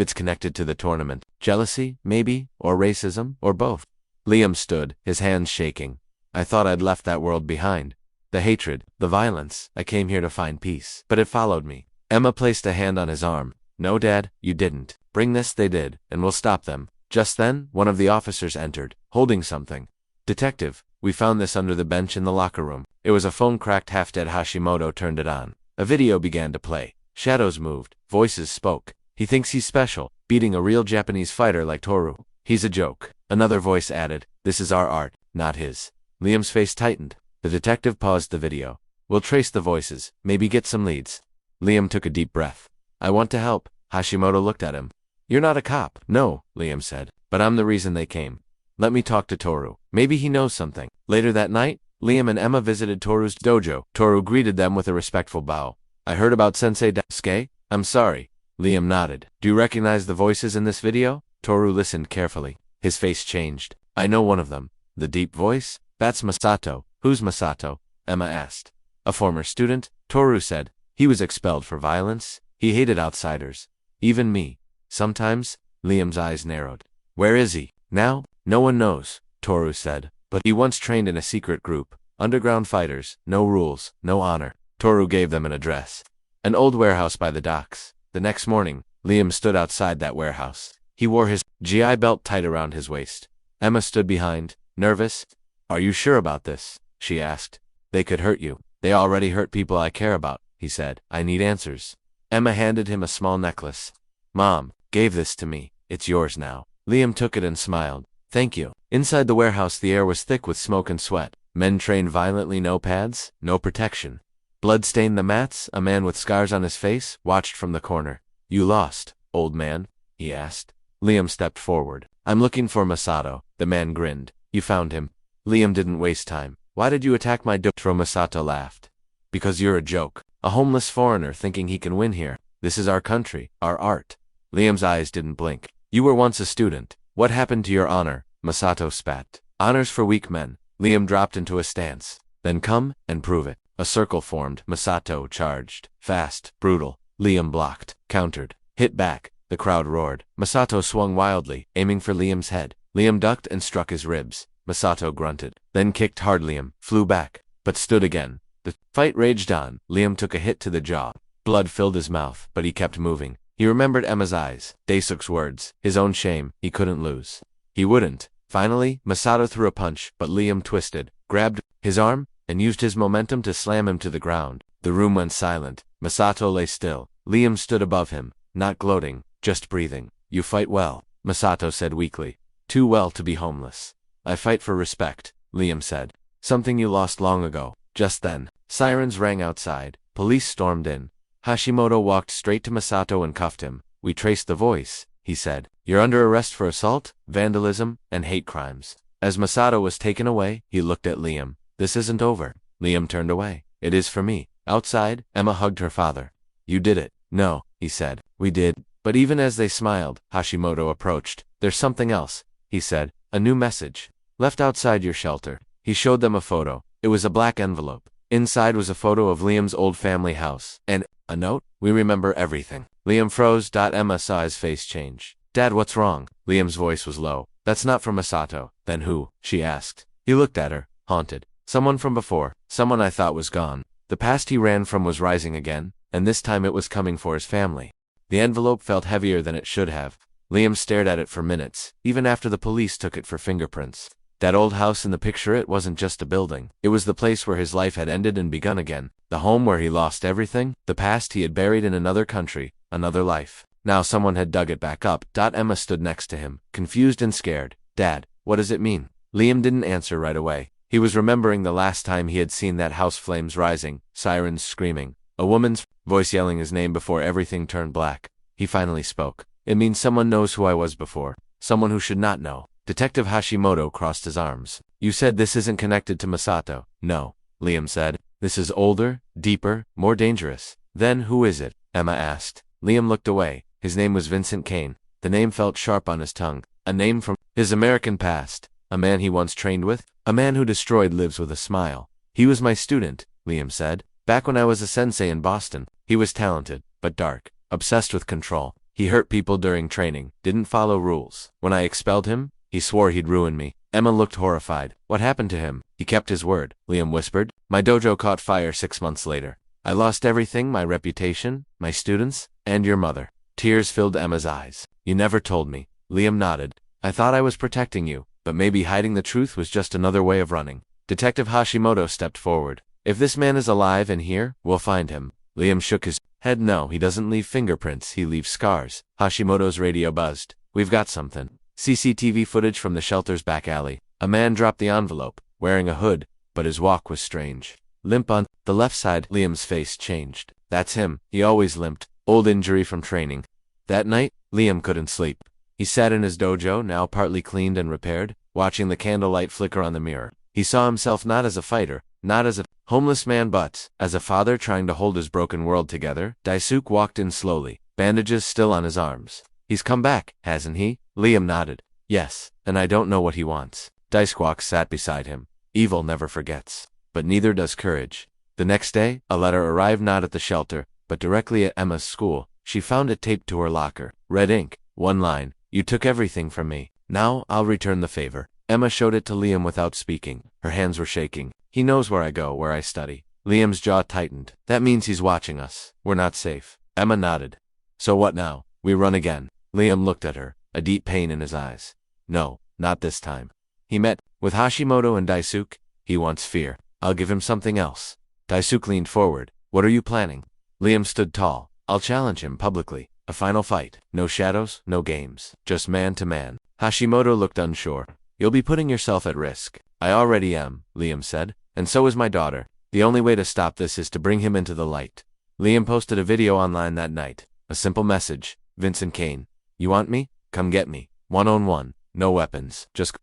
it's connected to the tournament. Jealousy, maybe, or racism, or both. Liam stood, his hands shaking. I thought I'd left that world behind. The hatred, the violence. I came here to find peace, but it followed me. Emma placed a hand on his arm. No, Dad, you didn't. Bring this. They did, and we'll stop them. Just then, one of the officers entered, holding something. Detective, we found this under the bench in the locker room. It was a phone. Cracked half-dead. Hashimoto turned it on. A video began to play. Shadows moved. Voices spoke. He thinks he's special, beating a real Japanese fighter like Toru. He's a joke. Another voice added, this is our art, not his. Liam's face tightened. The detective paused the video. We'll trace the voices, maybe get some leads. Liam took a deep breath. I want to help. Hashimoto looked at him. You're not a cop. No, Liam said, but I'm the reason they came. Let me talk to Toru. Maybe he knows something. Later that night, Liam and Emma visited Toru's dojo. Toru greeted them with a respectful bow. I heard about Sensei Daisuke. I'm sorry. Liam nodded. Do you recognize the voices in this video? Toru listened carefully. His face changed. I know one of them. The deep voice? That's Masato. Who's Masato? Emma asked. A former student, Toru said. He was expelled for violence. He hated outsiders. Even me. Sometimes, Liam's eyes narrowed. Where is he? Now? No one knows, Toru said. But he once trained in a secret group. Underground fighters. No rules. No honor. Toru gave them an address. An old warehouse by the docks. The next morning, Liam stood outside that warehouse. He wore his GI belt tight around his waist. Emma stood behind, nervous. Are you sure about this? She asked. They could hurt you. They already hurt people I care about, he said. I need answers. Emma handed him a small necklace. Mom gave this to me. It's yours now. Liam took it and smiled. Thank you. Inside the warehouse, the air was thick with smoke and sweat. Men trained violently, no pads, no protection. Blood stained the mats. A man with scars on his face watched from the corner. You lost, old man? He asked. Liam stepped forward. I'm looking for Masato. The man grinned. You found him. Liam didn't waste time. Why did you attack my dojo? Masato laughed. Because you're a joke. A homeless foreigner thinking he can win here. This is our country, our art. Liam's eyes didn't blink. You were once a student. What happened to your honor? Masato spat. Honors for weak men. Liam dropped into a stance. Then come and prove it. A circle formed. Masato charged. Fast, brutal. Liam blocked, countered, hit back. The crowd roared. Masato swung wildly, aiming for Liam's head. Liam ducked and struck his ribs. Masato grunted, then kicked hard. Liam flew back, but stood again. The fight raged on. Liam took a hit to the jaw. Blood filled his mouth, but he kept moving. He remembered Emma's eyes, Daisuke's words, his own shame. He couldn't lose. He wouldn't. Finally, Masato threw a punch, but Liam twisted, grabbed his arm, and used his momentum to slam him to the ground. The room went silent. Masato lay still. Liam stood above him, not gloating, just breathing. You fight well, Masato said weakly. Too well to be homeless. I fight for respect, Liam said. Something you lost long ago. Just then, sirens rang outside. Police stormed in. Hashimoto walked straight to Masato and cuffed him. We traced the voice, he said. You're under arrest for assault, vandalism, and hate crimes. As Masato was taken away, he looked at Liam. This isn't over. Liam turned away. It is for me. Outside, Emma hugged her father. You did it. No, he said. We did. But even as they smiled, Hashimoto approached. There's something else, he said. A new message. Left outside your shelter. He showed them a photo. It was a black envelope. Inside was a photo of Liam's old family house. And a note. We remember everything. Liam froze. Emma saw his face change. Dad, what's wrong? Liam's voice was low. That's not from Masato. Then who? She asked. He looked at her, haunted. Someone from before. Someone I thought was gone. The past he ran from was rising again, and this time it was coming for his family. The envelope felt heavier than it should have. Liam stared at it for minutes, even after the police took it for fingerprints. That old house in the picture, it wasn't just a building. It was the place where his life had ended and begun again. The home where he lost everything, the past he had buried in another country, another life. Now someone had dug it back up. Emma stood next to him, confused and scared. Dad, what does it mean? Liam didn't answer right away. He was remembering the last time he had seen that house, flames rising, sirens screaming, a woman's voice yelling his name before everything turned black. He finally spoke. It means someone knows who I was before. Someone who should not know. Detective Hashimoto crossed his arms. You said this isn't connected to Masato. No, Liam said. This is older, deeper, more dangerous. Then who is it? Emma asked. Liam looked away. His name was Vincent Kane. The name felt sharp on his tongue. A name from his American past. A man he once trained with. A man who destroyed lives with a smile. He was my student, Liam said. Back when I was a sensei in Boston. He was talented, but dark. Obsessed with control. He hurt people during training. Didn't follow rules. When I expelled him, he swore he'd ruin me. Emma looked horrified. What happened to him? He kept his word, Liam whispered. My dojo caught fire 6 months later. I lost everything, my reputation, my students, and your mother. Tears filled Emma's eyes. You never told me. Liam nodded. I thought I was protecting you, but maybe hiding the truth was just another way of running. Detective Hashimoto stepped forward. If this man is alive and here, we'll find him. Liam shook his head. No, he doesn't leave fingerprints, he leaves scars. Hashimoto's radio buzzed. We've got something. CCTV footage from the shelter's back alley. A man dropped the envelope, wearing a hood, but his walk was strange. Limp on the left side. Liam's face changed. That's him. He always limped. Old injury from training. That night, Liam couldn't sleep. He sat in his dojo, now partly cleaned and repaired, watching the candlelight flicker on the mirror. He saw himself not as a fighter, not as a homeless man, but as a father trying to hold his broken world together. Daisuke walked in slowly, bandages still on his arms. He's come back, hasn't he? Liam nodded. Yes, and I don't know what he wants. Daisuke sat beside him. Evil never forgets. But neither does courage. The next day, a letter arrived not at the shelter, but directly at Emma's school. She found it taped to her locker. Red ink. One line. You took everything from me. Now I'll return the favor. Emma showed it to Liam without speaking. Her hands were shaking. He knows where I go, where I study. Liam's jaw tightened. That means he's watching us. We're not safe. Emma nodded. So what now? We run again. Liam looked at her, a deep pain in his eyes. No, not this time. He met with Hashimoto and Daisuke. He wants fear. I'll give him something else. Daisuke leaned forward. What are you planning? Liam stood tall. I'll challenge him publicly. A final fight. No shadows, no games. Just man to man. Hashimoto looked unsure. You'll be putting yourself at risk. I already am, Liam said. And so is my daughter. The only way to stop this is to bring him into the light. Liam posted a video online that night. A simple message. Vincent Kane. You want me? Come get me. 1-on-1. No weapons. Just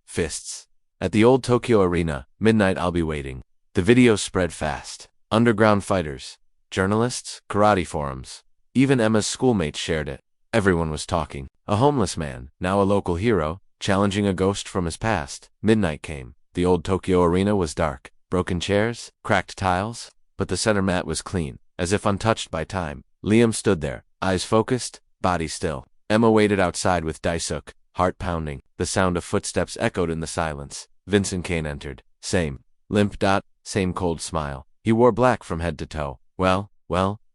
fists. At the old Tokyo Arena. Midnight, I'll be waiting. The video spread fast. Underground fighters. Journalists. Karate forums. Even Emma's schoolmates shared it. Everyone was talking. A homeless man, now a local hero, challenging a ghost from his past. Midnight came. The old Tokyo Arena was dark. Broken chairs, cracked tiles, but the center mat was clean, as if untouched by time. Liam stood there, eyes focused, body still. Emma waited outside with Daisuke, heart pounding. The sound of footsteps echoed in the silence. Vincent Kane entered. Same. Limp. Same cold smile. He wore black from head to toe. Well,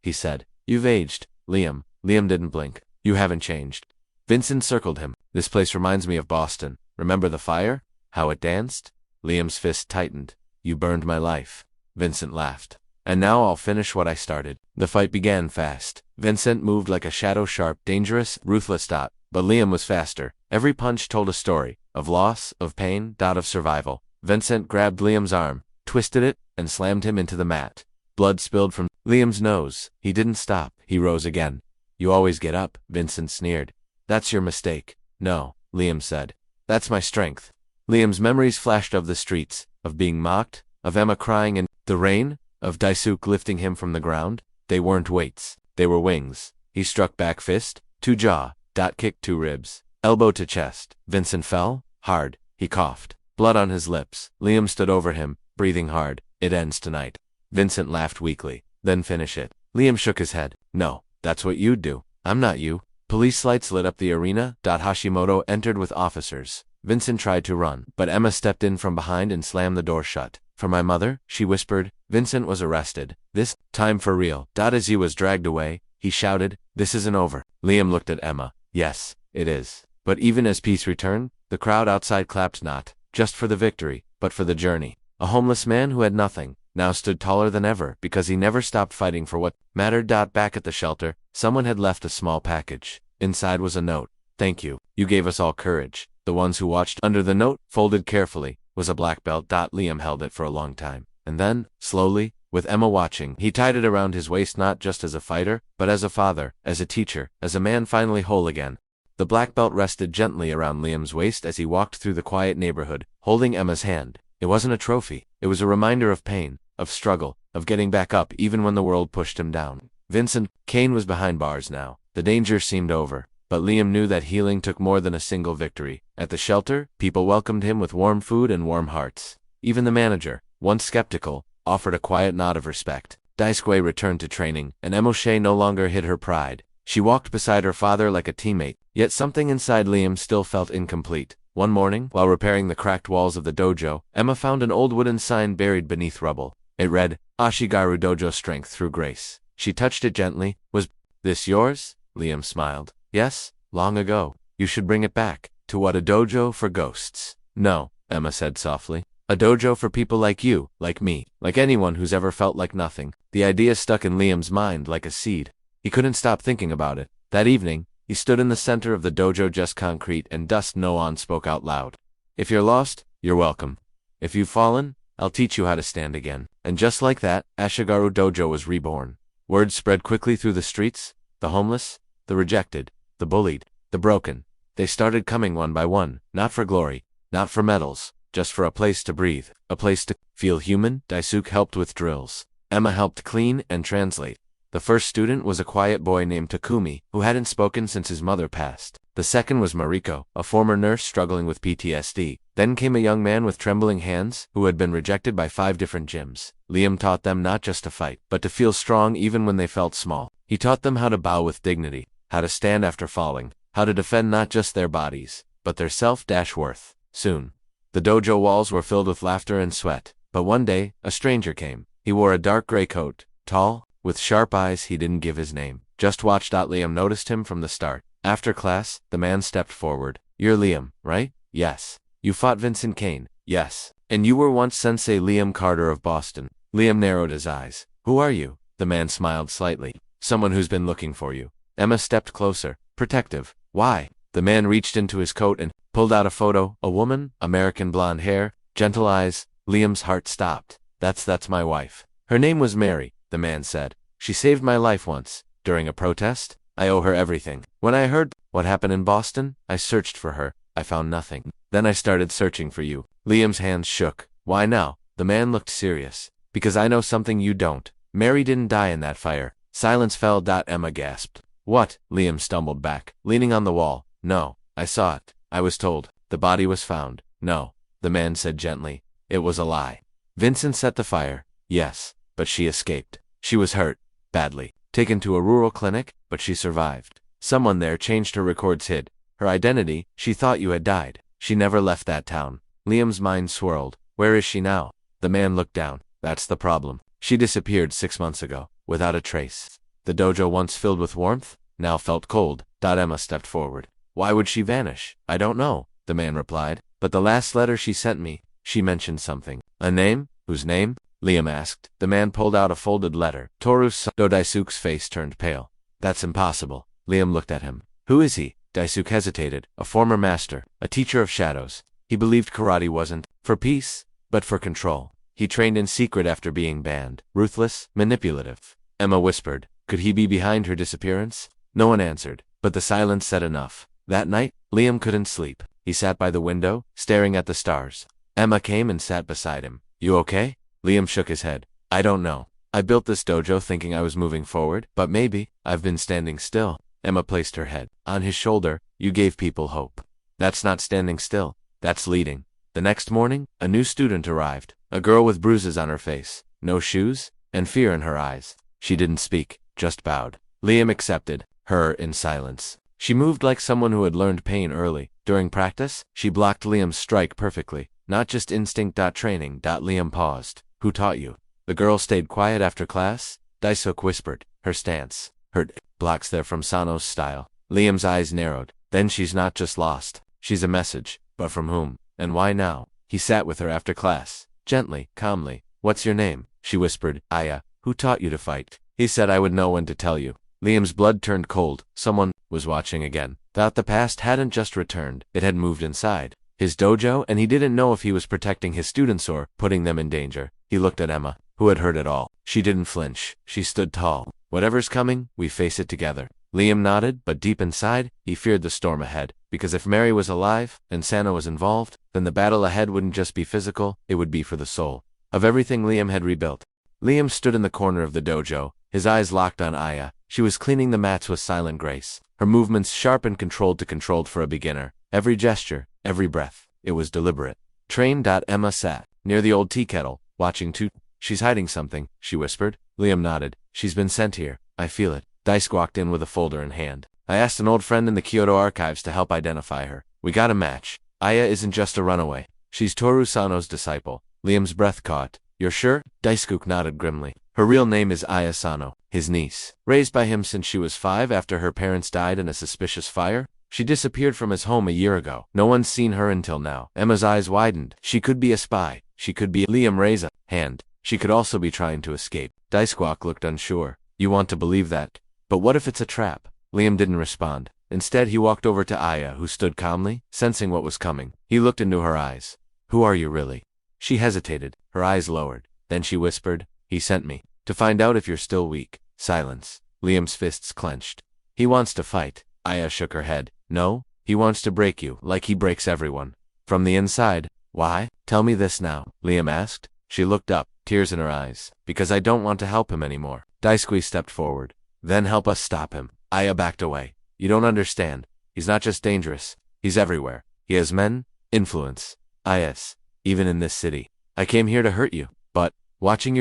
he said. You've aged, Liam. Liam didn't blink. You haven't changed. Vincent circled him. This place reminds me of Boston. Remember the fire? How it danced? Liam's fist tightened. You burned my life. Vincent laughed. And now I'll finish what I started. The fight began fast. Vincent moved like a shadow, sharp, dangerous, ruthless. But Liam was faster. Every punch told a story. Of loss, of pain, of survival. Vincent grabbed Liam's arm, twisted it, and slammed him into the mat. Blood spilled from Liam's nose. He didn't stop. He rose again. You always get up, Vincent sneered. That's your mistake. No, Liam said. That's my strength. Liam's memories flashed of the streets, of being mocked, of Emma crying in the rain, of Daisuke lifting him from the ground. They weren't weights. They were wings. He struck back fist, to jaw, kicked to ribs, elbow to chest. Vincent fell, hard. He coughed. Blood on his lips. Liam stood over him, breathing hard. It ends tonight. Vincent laughed weakly. Then finish it. Liam shook his head. No, that's what you'd do. I'm not you. Police lights lit up the arena. Hashimoto entered with officers. Vincent tried to run, but Emma stepped in from behind and slammed the door shut. For my mother, she whispered. Vincent was arrested. This time for real. As he was dragged away, he shouted, this isn't over. Liam looked at Emma. Yes, it is. But even as peace returned, the crowd outside clapped not. just for the victory, but for the journey. A homeless man who had nothing now stood taller than ever because he never stopped fighting for what mattered. Back at the shelter, someone had left a small package. Inside was a note. Thank you. You gave us all courage. The ones who watched. Under the note, folded carefully, was a black belt. Liam held it for a long time. And then, slowly, with Emma watching, he tied it around his waist, not just as a fighter, but as a father, as a teacher, as a man finally whole again. The black belt rested gently around Liam's waist as he walked through the quiet neighborhood, holding Emma's hand. It wasn't a trophy. It was a reminder of pain, of struggle, of getting back up even when the world pushed him down. Vincent Kane was behind bars now. The danger seemed over. But Liam knew that healing took more than a single victory. At the shelter, people welcomed him with warm food and warm hearts. Even the manager, once skeptical, offered a quiet nod of respect. Daisuke returned to training, and Emoshe no longer hid her pride. She walked beside her father like a teammate, yet something inside Liam still felt incomplete. One morning, while repairing the cracked walls of the dojo, Emma found an old wooden sign buried beneath rubble. It read, Ashigaru Dojo Strength Through Grace. She touched it gently. Was this yours? Liam smiled. Yes, long ago. You should bring it back. To what, a dojo for ghosts? No, Emma said softly. A dojo for people like you, like me, like anyone who's ever felt like nothing. The idea stuck in Liam's mind like a seed. He couldn't stop thinking about it. That evening, he stood in the center of the dojo, just concrete and dust. No one spoke out loud. If you're lost, you're welcome. If you've fallen, I'll teach you how to stand again. And just like that, Ashigaru Dojo was reborn. Word spread quickly through the streets. The homeless, the rejected, the bullied, the broken. They started coming one by one, not for glory, not for medals, just for a place to breathe, a place to feel human. Daisuke helped with drills. Emma helped clean and translate. The first student was a quiet boy named Takumi, who hadn't spoken since his mother passed. The second was Mariko, a former nurse struggling with PTSD. Then came a young man with trembling hands, who had been rejected by 5 different gyms. Liam taught them not just to fight, but to feel strong even when they felt small. He taught them how to bow with dignity, how to stand after falling, how to defend not just their bodies, but their self-worth. Soon, the dojo walls were filled with laughter and sweat. But one day, a stranger came. He wore a dark gray coat, tall, with sharp eyes. He didn't give his name, just watched. Liam noticed him from the start. After class, the man stepped forward. You're Liam, right? Yes. You fought Vincent Kane? Yes. And you were once Sensei Liam Carter of Boston. Liam narrowed his eyes. Who are you? The man smiled slightly. Someone who's been looking for you. Emma stepped closer, protective. Why? The man reached into his coat and pulled out a photo. A woman, American blonde hair, gentle eyes. Liam's heart stopped. That's my wife. Her name was Mary, the man said. She saved my life once, during a protest. I owe her everything. When I heard what happened in Boston, I searched for her. I found nothing. Then I started searching for you. Liam's hands shook. Why now? The man looked serious. Because I know something you don't. Mary didn't die in that fire. Silence fell. Emma gasped. What? Liam stumbled back, leaning on the wall. No, I saw it. I was told. The body was found. No, the man said gently. It was a lie. Vincent set the fire. Yes, but she escaped. She was hurt. Badly. Taken to a rural clinic, but she survived. Someone there changed her records, hid her identity. She thought you had died. She never left that town. Liam's mind swirled. Where is she now? The man looked down. That's the problem. She disappeared 6 months ago, without a trace. The dojo, once filled with warmth, now felt cold. Emma stepped forward. Why would she vanish? I don't know, the man replied. But the last letter she sent me, she mentioned something. A name? Whose name? Liam asked. The man pulled out a folded letter. Toru's son. Daisuke's face turned pale. That's impossible. Liam looked at him. Who is he? Daisuke hesitated. A former master, a teacher of shadows. He believed karate wasn't for peace, but for control. He trained in secret after being banned. Ruthless, manipulative. Emma whispered. Could he be behind her disappearance? No one answered, but the silence said enough. That night, Liam couldn't sleep. He sat by the window, staring at the stars. Emma came and sat beside him. You okay? Liam shook his head. I don't know. I built this dojo thinking I was moving forward, but maybe I've been standing still. Emma placed her head on his shoulder. You gave people hope. That's not standing still. That's leading. The next morning, a new student arrived. A girl with bruises on her face, no shoes, and fear in her eyes. She didn't speak, just bowed. Liam accepted her in silence. She moved like someone who had learned pain early. During practice, she blocked Liam's strike perfectly. Not just instinct. Training. Liam paused. Who taught you? The girl stayed quiet after class. Daisuke whispered. Her stance. Her blocks there from Sano's style. Liam's eyes narrowed. Then she's not just lost. She's a message. But from whom? And why now? He sat with her after class, gently, calmly. What's your name? She whispered. Aya. Who taught you to fight? He said I would know when to tell you. Liam's blood turned cold. Someone was watching again. Thought the past hadn't just returned, it had moved inside his dojo, and he didn't know if he was protecting his students or putting them in danger. He looked at Emma, who had heard it all. She didn't flinch. She stood tall. Whatever's coming, we face it together. Liam nodded, but deep inside, he feared the storm ahead, because if Mary was alive, and Sano was involved, then the battle ahead wouldn't just be physical, it would be for the soul of everything Liam had rebuilt. Liam stood in the corner of the dojo, his eyes locked on Aya. She was cleaning the mats with silent grace, her movements sharp and controlled for a beginner. Every gesture, every breath, it was deliberate. Trained. Emma sat near the old tea kettle, watching too. She's hiding something, she whispered. Liam nodded. She's been sent here. I feel it. Dice walked in with a folder in hand. I asked an old friend in the Kyoto archives to help identify her. We got a match. Aya isn't just a runaway. She's Toru Sano's disciple. Liam's breath caught. You're sure? Daisuke nodded grimly. Her real name is Aya Sano, his niece. Raised by him since she was 5 after her parents died in a suspicious fire, she disappeared from his home a year ago. No one's seen her until now. Emma's eyes widened. She could be a spy. She could be Liam raised a hand. She could also be trying to escape. Daisuke looked unsure. You want to believe that? But what if it's a trap? Liam didn't respond. Instead, he walked over to Aya, who stood calmly, sensing what was coming. He looked into her eyes. Who are you really? She hesitated, her eyes lowered. Then she whispered, He sent me to find out if you're still weak. Silence. Liam's fists clenched. He wants to fight. Aya shook her head. No, he wants to break you, like he breaks everyone. From the inside. Why? Tell me this now, Liam asked. She looked up, tears in her eyes. Because I don't want to help him anymore. Daisuke stepped forward. Then help us stop him. Aya backed away. You don't understand. He's not just dangerous. He's everywhere. He has men, influence. Yes, even in this city. I came here to hurt you. But, watching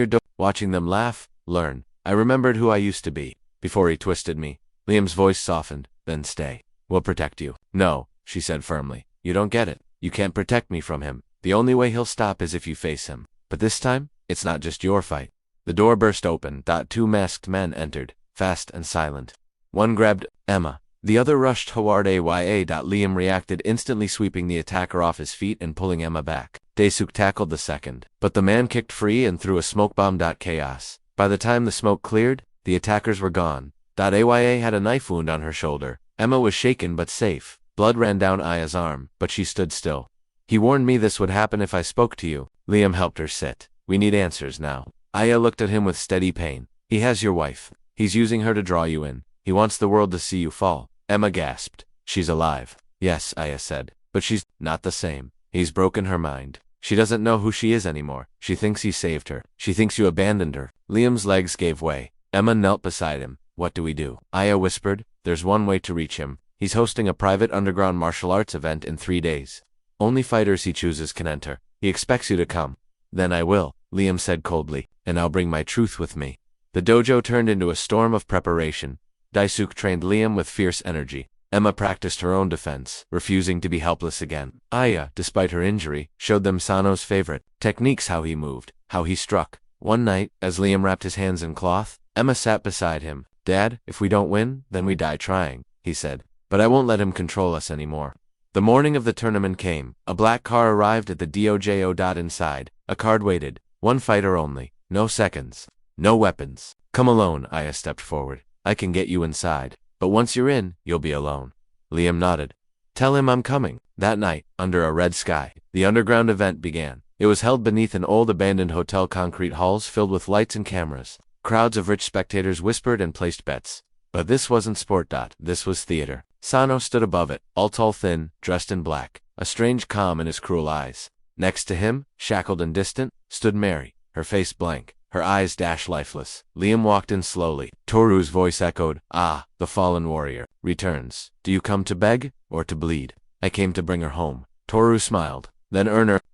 them laugh, learn. I remembered who I used to be. Before he twisted me. Liam's voice softened. Then stay. We'll protect you. No, she said firmly. You don't get it. You can't protect me from him. The only way he'll stop is if you face him. But this time, it's not just your fight. The door burst open. 2 masked men entered, fast and silent. One grabbed Emma. The other rushed toward Aya. Liam reacted instantly, sweeping the attacker off his feet and pulling Emma back. Daisuke tackled the second. But the man kicked free and threw a smoke bomb. Chaos. By the time the smoke cleared, the attackers were gone. Aya had a knife wound on her shoulder. Emma was shaken but safe. Blood ran down Aya's arm, but she stood still. He warned me this would happen if I spoke to you. Liam helped her sit. We need answers now. Aya looked at him with steady pain. He has your wife. He's using her to draw you in. He wants the world to see you fall. Emma gasped. She's alive. Yes, Aya said. But she's not the same. He's broken her mind. She doesn't know who she is anymore. She thinks he saved her. She thinks you abandoned her. Liam's legs gave way. Emma knelt beside him. What do we do? Aya whispered. There's one way to reach him. He's hosting a private underground martial arts event in 3 days. Only fighters he chooses can enter. He expects you to come. Then I will, Liam said coldly, and I'll bring my truth with me. The dojo turned into a storm of preparation. Daisuke trained Liam with fierce energy. Emma practiced her own defense, refusing to be helpless again. Aya, despite her injury, showed them Sano's favorite techniques, how he moved, how he struck. One night, as Liam wrapped his hands in cloth, Emma sat beside him. Dad, if we don't win, then we die trying, he said. But I won't let him control us anymore. The morning of the tournament came. A black car arrived at the dojo. Inside, a card waited. 1 fighter only. No seconds. No weapons. Come alone, Aya stepped forward. I can get you inside. But once you're in, you'll be alone. Liam nodded. Tell him I'm coming. That night, under a red sky, the underground event began. It was held beneath an old abandoned hotel, concrete halls filled with lights and cameras. Crowds of rich spectators whispered and placed bets. But this wasn't sport. This was theater. Sano stood above it, all tall, thin, dressed in black, a strange calm in his cruel eyes. Next to him, shackled and distant, stood Mary, her face blank, her eyes dashed lifeless. Liam walked in slowly. Toru's voice echoed, Ah, the fallen warrior returns. Do you come to beg, or to bleed? I came to bring her home. Toru smiled. Then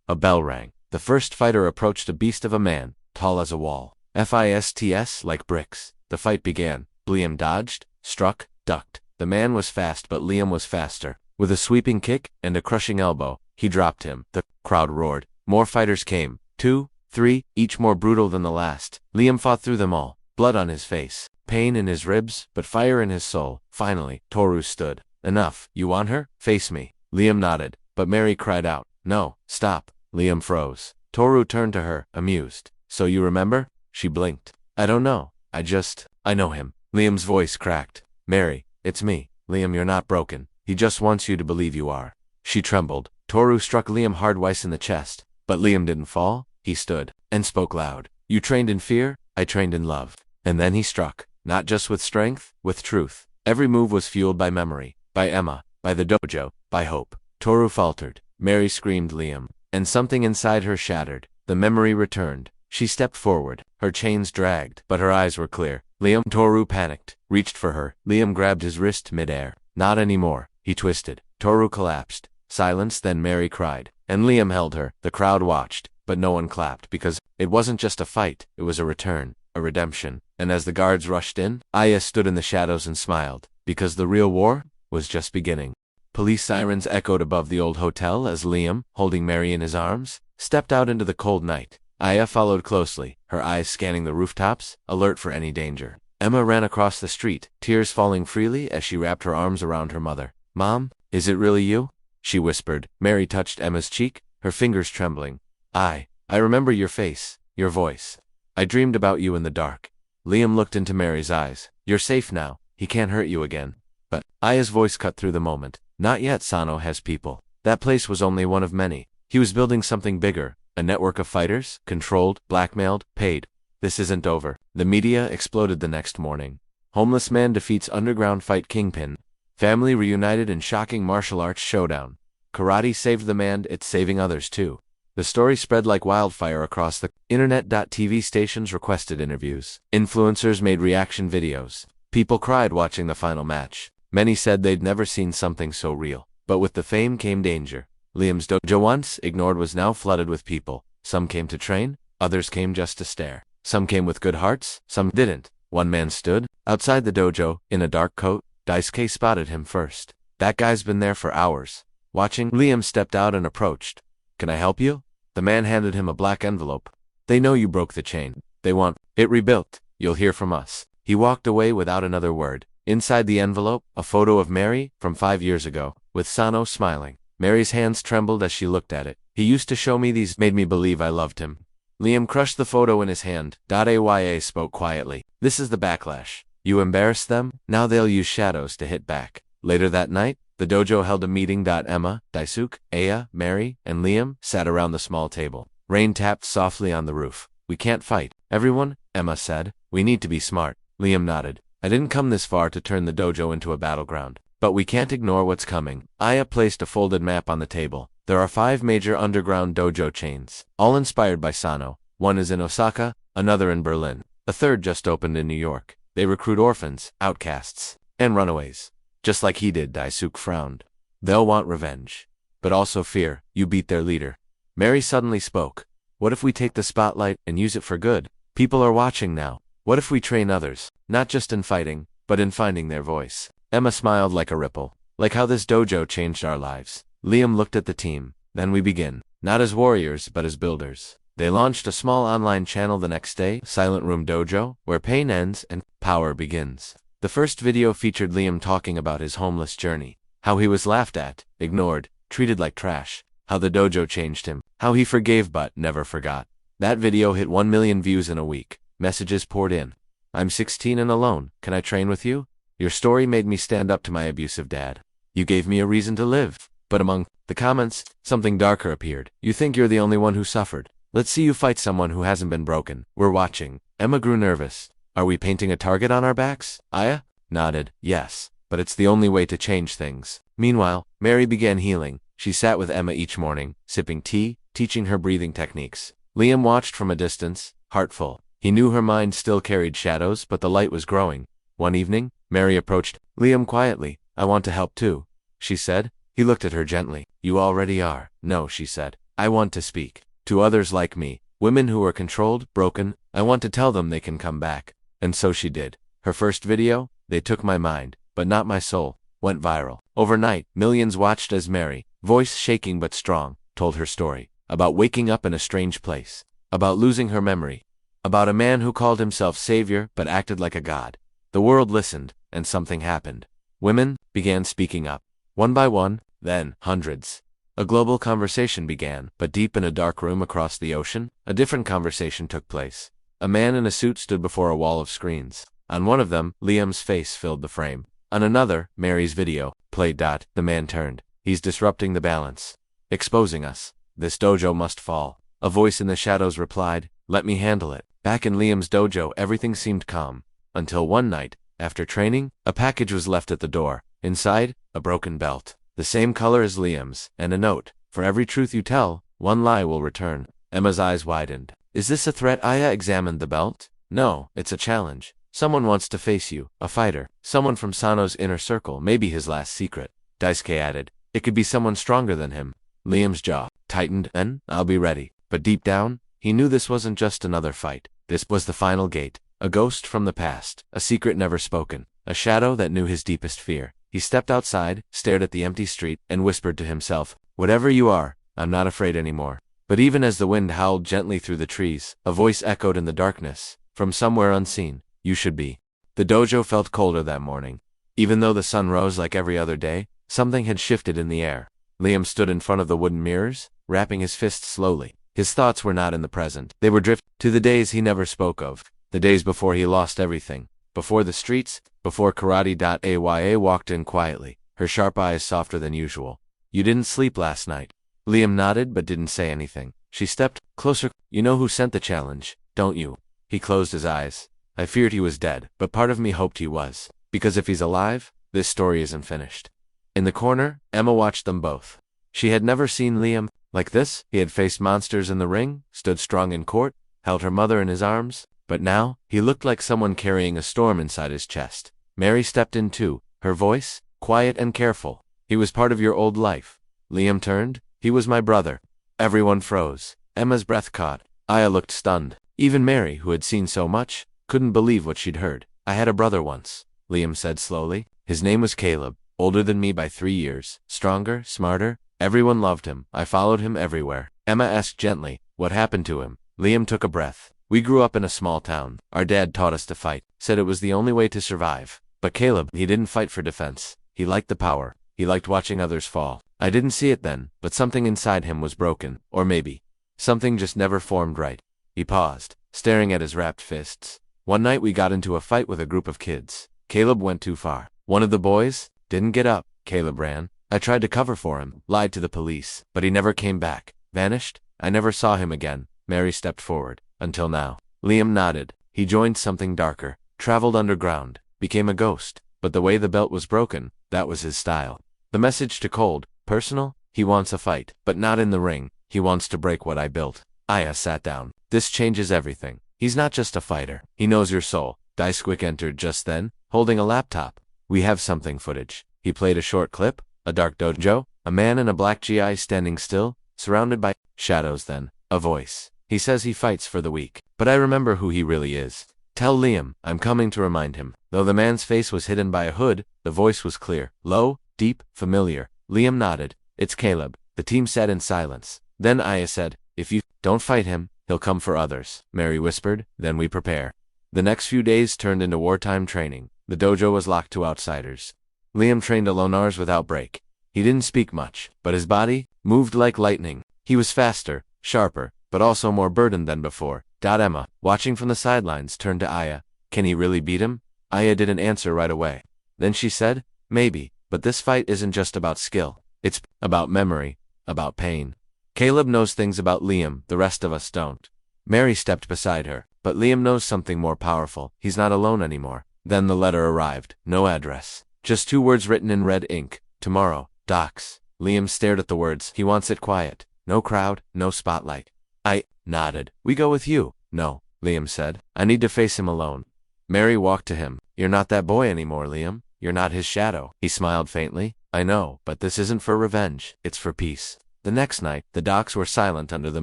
a bell rang. The first fighter approached, a beast of a man, tall as a wall. Fists like bricks. The fight began. Liam dodged, struck, ducked. The man was fast, but Liam was faster. With a sweeping kick and a crushing elbow, he dropped him. The crowd roared. More fighters came. 2, 3, each more brutal than the last. Liam fought through them all. Blood on his face, pain in his ribs, but fire in his soul. Finally, Toru stood. Enough. You want her? Face me. Liam nodded, but Mary cried out. No, stop. Liam froze. Toru turned to her, amused. So you remember? She blinked. I don't know. I know him. Liam's voice cracked. Mary, it's me. Liam, you're not broken. He just wants you to believe you are. She trembled. Toru struck Liam hardwice in the chest. But Liam didn't fall. He stood and spoke loud. You trained in fear, I trained in love. And then he struck. Not just with strength, with truth. Every move was fueled by memory, by Emma, by the dojo, by hope. Toru faltered. Mary screamed Liam. And something inside her shattered. The memory returned. She stepped forward. Her chains dragged, but her eyes were clear. Liam. Toru panicked, reached for her. Liam grabbed his wrist midair. Not anymore. He twisted. Toru collapsed. Silence, then Mary cried. And Liam held her. The crowd watched, but no one clapped because it wasn't just a fight, it was a return, a redemption. And as the guards rushed in, Aya stood in the shadows and smiled, because the real war was just beginning. Police sirens echoed above the old hotel as Liam, holding Mary in his arms, stepped out into the cold night. Aya followed closely, her eyes scanning the rooftops, alert for any danger. Emma ran across the street, tears falling freely as she wrapped her arms around her mother. Mom, is it really you? She whispered. Mary touched Emma's cheek, her fingers trembling. I remember your face, your voice. I dreamed about you in the dark. Liam looked into Mary's eyes. You're safe now. He can't hurt you again. But Aya's voice cut through the moment. Not yet. Sano has people. That place was only one of many. He was building something bigger, a network of fighters, controlled, blackmailed, paid. This isn't over. The media exploded the next morning. Homeless man defeats underground fight kingpin. Family reunited in shocking martial arts showdown. Karate saved the man, it's saving others too. The story spread like wildfire across the internet. TV stations requested interviews. Influencers made reaction videos. People cried watching the final match. Many said they'd never seen something so real. But with the fame came danger. Liam's dojo, once ignored, was now flooded with people. Some came to train, others came just to stare. Some came with good hearts, some didn't. One man stood outside the dojo, in a dark coat. Daisuke spotted him first. That guy's been there for hours. Watching, Liam stepped out and approached. Can I help you? The man handed him a black envelope. They know you broke the chain. They want it rebuilt. You'll hear from us. He walked away without another word. Inside the envelope, a photo of Mary, from 5 years ago, with Sano smiling. Mary's hands trembled as she looked at it. He used to show me these, made me believe I loved him. Liam crushed the photo in his hand. Aya spoke quietly. This is the backlash. You embarrassed them, now they'll use shadows to hit back. Later that night, the dojo held a meeting. Emma, Daisuke, Aya, Mary, and Liam sat around the small table. Rain tapped softly on the roof. We can't fight everyone, Emma said. We need to be smart. Liam nodded. I didn't come this far to turn the dojo into a battleground. But we can't ignore what's coming. Aya placed a folded map on the table. There are 5 major underground dojo chains, all inspired by Sano. One is in Osaka, another in Berlin. A third just opened in New York. They recruit orphans, outcasts, and runaways. Just like he did. Daisuke frowned. They'll want revenge. But also fear. You beat their leader. Mary suddenly spoke. What if we take the spotlight and use it for good? People are watching now. What if we train others, not just in fighting, but in finding their voice? Emma smiled like a ripple. Like how this dojo changed our lives. Liam looked at the team. Then we begin. Not as warriors, but as builders. They launched a small online channel the next day, Silent Room Dojo, where pain ends and power begins. The first video featured Liam talking about his homeless journey. How he was laughed at, ignored, treated like trash. How the dojo changed him. How he forgave but never forgot. That video hit 1 million views in a week. Messages poured in. I'm 16 and alone. Can I train with you? Your story made me stand up to my abusive dad. You gave me a reason to live. But among the comments, something darker appeared. You think you're the only one who suffered. Let's see you fight someone who hasn't been broken. We're watching. Emma grew nervous. Are we painting a target on our backs? Aya nodded. Yes, but it's the only way to change things. Meanwhile, Mary began healing. She sat with Emma each morning, sipping tea, teaching her breathing techniques. Liam watched from a distance, heartful. He knew her mind still carried shadows, but the light was growing. One evening, Mary approached Liam quietly. I want to help too, she said. He looked at her gently. You already are. No, she said. I want to speak to others like me, women who are controlled, broken. I want to tell them they can come back. And so she did. Her first video, They Took My Mind, But Not My Soul, went viral. Overnight, millions watched as Mary, voice shaking but strong, told her story. About waking up in a strange place. About losing her memory. About a man who called himself savior but acted like a god. The world listened, and something happened. Women began speaking up. One by one, then hundreds. A global conversation began, but deep in a dark room across the ocean, a different conversation took place. A man in a suit stood before a wall of screens. On one of them, Liam's face filled the frame. On another, Mary's video played. The man turned. He's disrupting the balance. Exposing us. This dojo must fall. A voice in the shadows replied, let me handle it. Back in Liam's dojo, everything seemed calm. Until one night, after training, a package was left at the door. Inside, a broken belt. The same color as Liam's, and a note. For every truth you tell, one lie will return. Emma's eyes widened. Is this a threat? Aya examined the belt. No, it's a challenge. Someone wants to face you, a fighter. Someone from Sano's inner circle, maybe his last secret. Daisuke added, it could be someone stronger than him. Liam's jaw tightened. Then, I'll be ready. But deep down, he knew this wasn't just another fight. This was the final gate. A ghost from the past, a secret never spoken, a shadow that knew his deepest fear. He stepped outside, stared at the empty street, and whispered to himself, whatever you are, I'm not afraid anymore. But even as the wind howled gently through the trees, a voice echoed in the darkness, from somewhere unseen, you should be. The dojo felt colder that morning. Even though the sun rose like every other day, something had shifted in the air. Liam stood in front of the wooden mirrors, rapping his fists slowly. His thoughts were not in the present. They were drifting to the days he never spoke of, the days before he lost everything, before the streets, before karate. Aya walked in quietly, her sharp eyes softer than usual. You didn't sleep last night. Liam nodded but didn't say anything. She stepped closer. You know who sent the challenge, don't you? He closed his eyes. I feared he was dead, but part of me hoped he was. Because if he's alive, this story isn't finished. In the corner, Emma watched them both. She had never seen Liam like this. He had faced monsters in the ring, stood strong in court, held her mother in his arms, but now, he looked like someone carrying a storm inside his chest. Mary stepped in too, her voice, quiet and careful. He was part of your old life. Liam turned. He was my brother. Everyone froze. Emma's breath caught. Aya looked stunned. Even Mary, who had seen so much, couldn't believe what she'd heard. I had a brother once, Liam said slowly. His name was Caleb, older than me by 3 years, stronger, smarter. Everyone loved him. I followed him everywhere. Emma asked gently, what happened to him? Liam took a breath. We grew up in a small town. Our dad taught us to fight, said it was the only way to survive. But Caleb, he didn't fight for defense. He liked the power. He liked watching others fall. I didn't see it then, but something inside him was broken, or maybe something just never formed right. He paused, staring at his wrapped fists. One night we got into a fight with a group of kids. Caleb went too far. One of the boys didn't get up. Caleb ran. I tried to cover for him, lied to the police, but he never came back. Vanished. I never saw him again. Mary stepped forward. Until now. Liam nodded. He joined something darker, traveled underground, became a ghost. But the way the belt was broken, that was his style. The message to Cold, personal, he wants a fight, but not in the ring. He wants to break what I built. Aya sat down. This changes everything. He's not just a fighter. He knows your soul. Daisuke entered just then, holding a laptop. We have something footage. He played a short clip, a dark dojo, a man in a black GI standing still, surrounded by shadows. Then, a voice. He says he fights for the weak. But I remember who he really is. Tell Liam, I'm coming to remind him. Though the man's face was hidden by a hood, the voice was clear, low, deep, familiar. Liam nodded. It's Caleb. The team sat in silence. Then Aya said, if you don't fight him, he'll come for others. Mary whispered, then we prepare. The next few days turned into wartime training. The dojo was locked to outsiders. Liam trained alone hours without break. He didn't speak much, but his body moved like lightning. He was faster, sharper, but also more burdened than before. Emma, watching from the sidelines, turned to Aya. Can he really beat him? Aya didn't answer right away. Then she said, maybe, but this fight isn't just about skill. It's about memory, about pain. Caleb knows things about Liam the rest of us don't. Mary stepped beside her. But Liam knows something more powerful. He's not alone anymore. Then the letter arrived. No address. Just 2 words written in red ink. Tomorrow. Docs. Liam stared at the words. He wants it quiet. No crowd, no spotlight. I nodded. We go with you. No, Liam said. I need to face him alone. Mary walked to him. You're not that boy anymore, Liam. You're not his shadow. He smiled faintly. I know, but this isn't for revenge. It's for peace. The next night, the docks were silent under the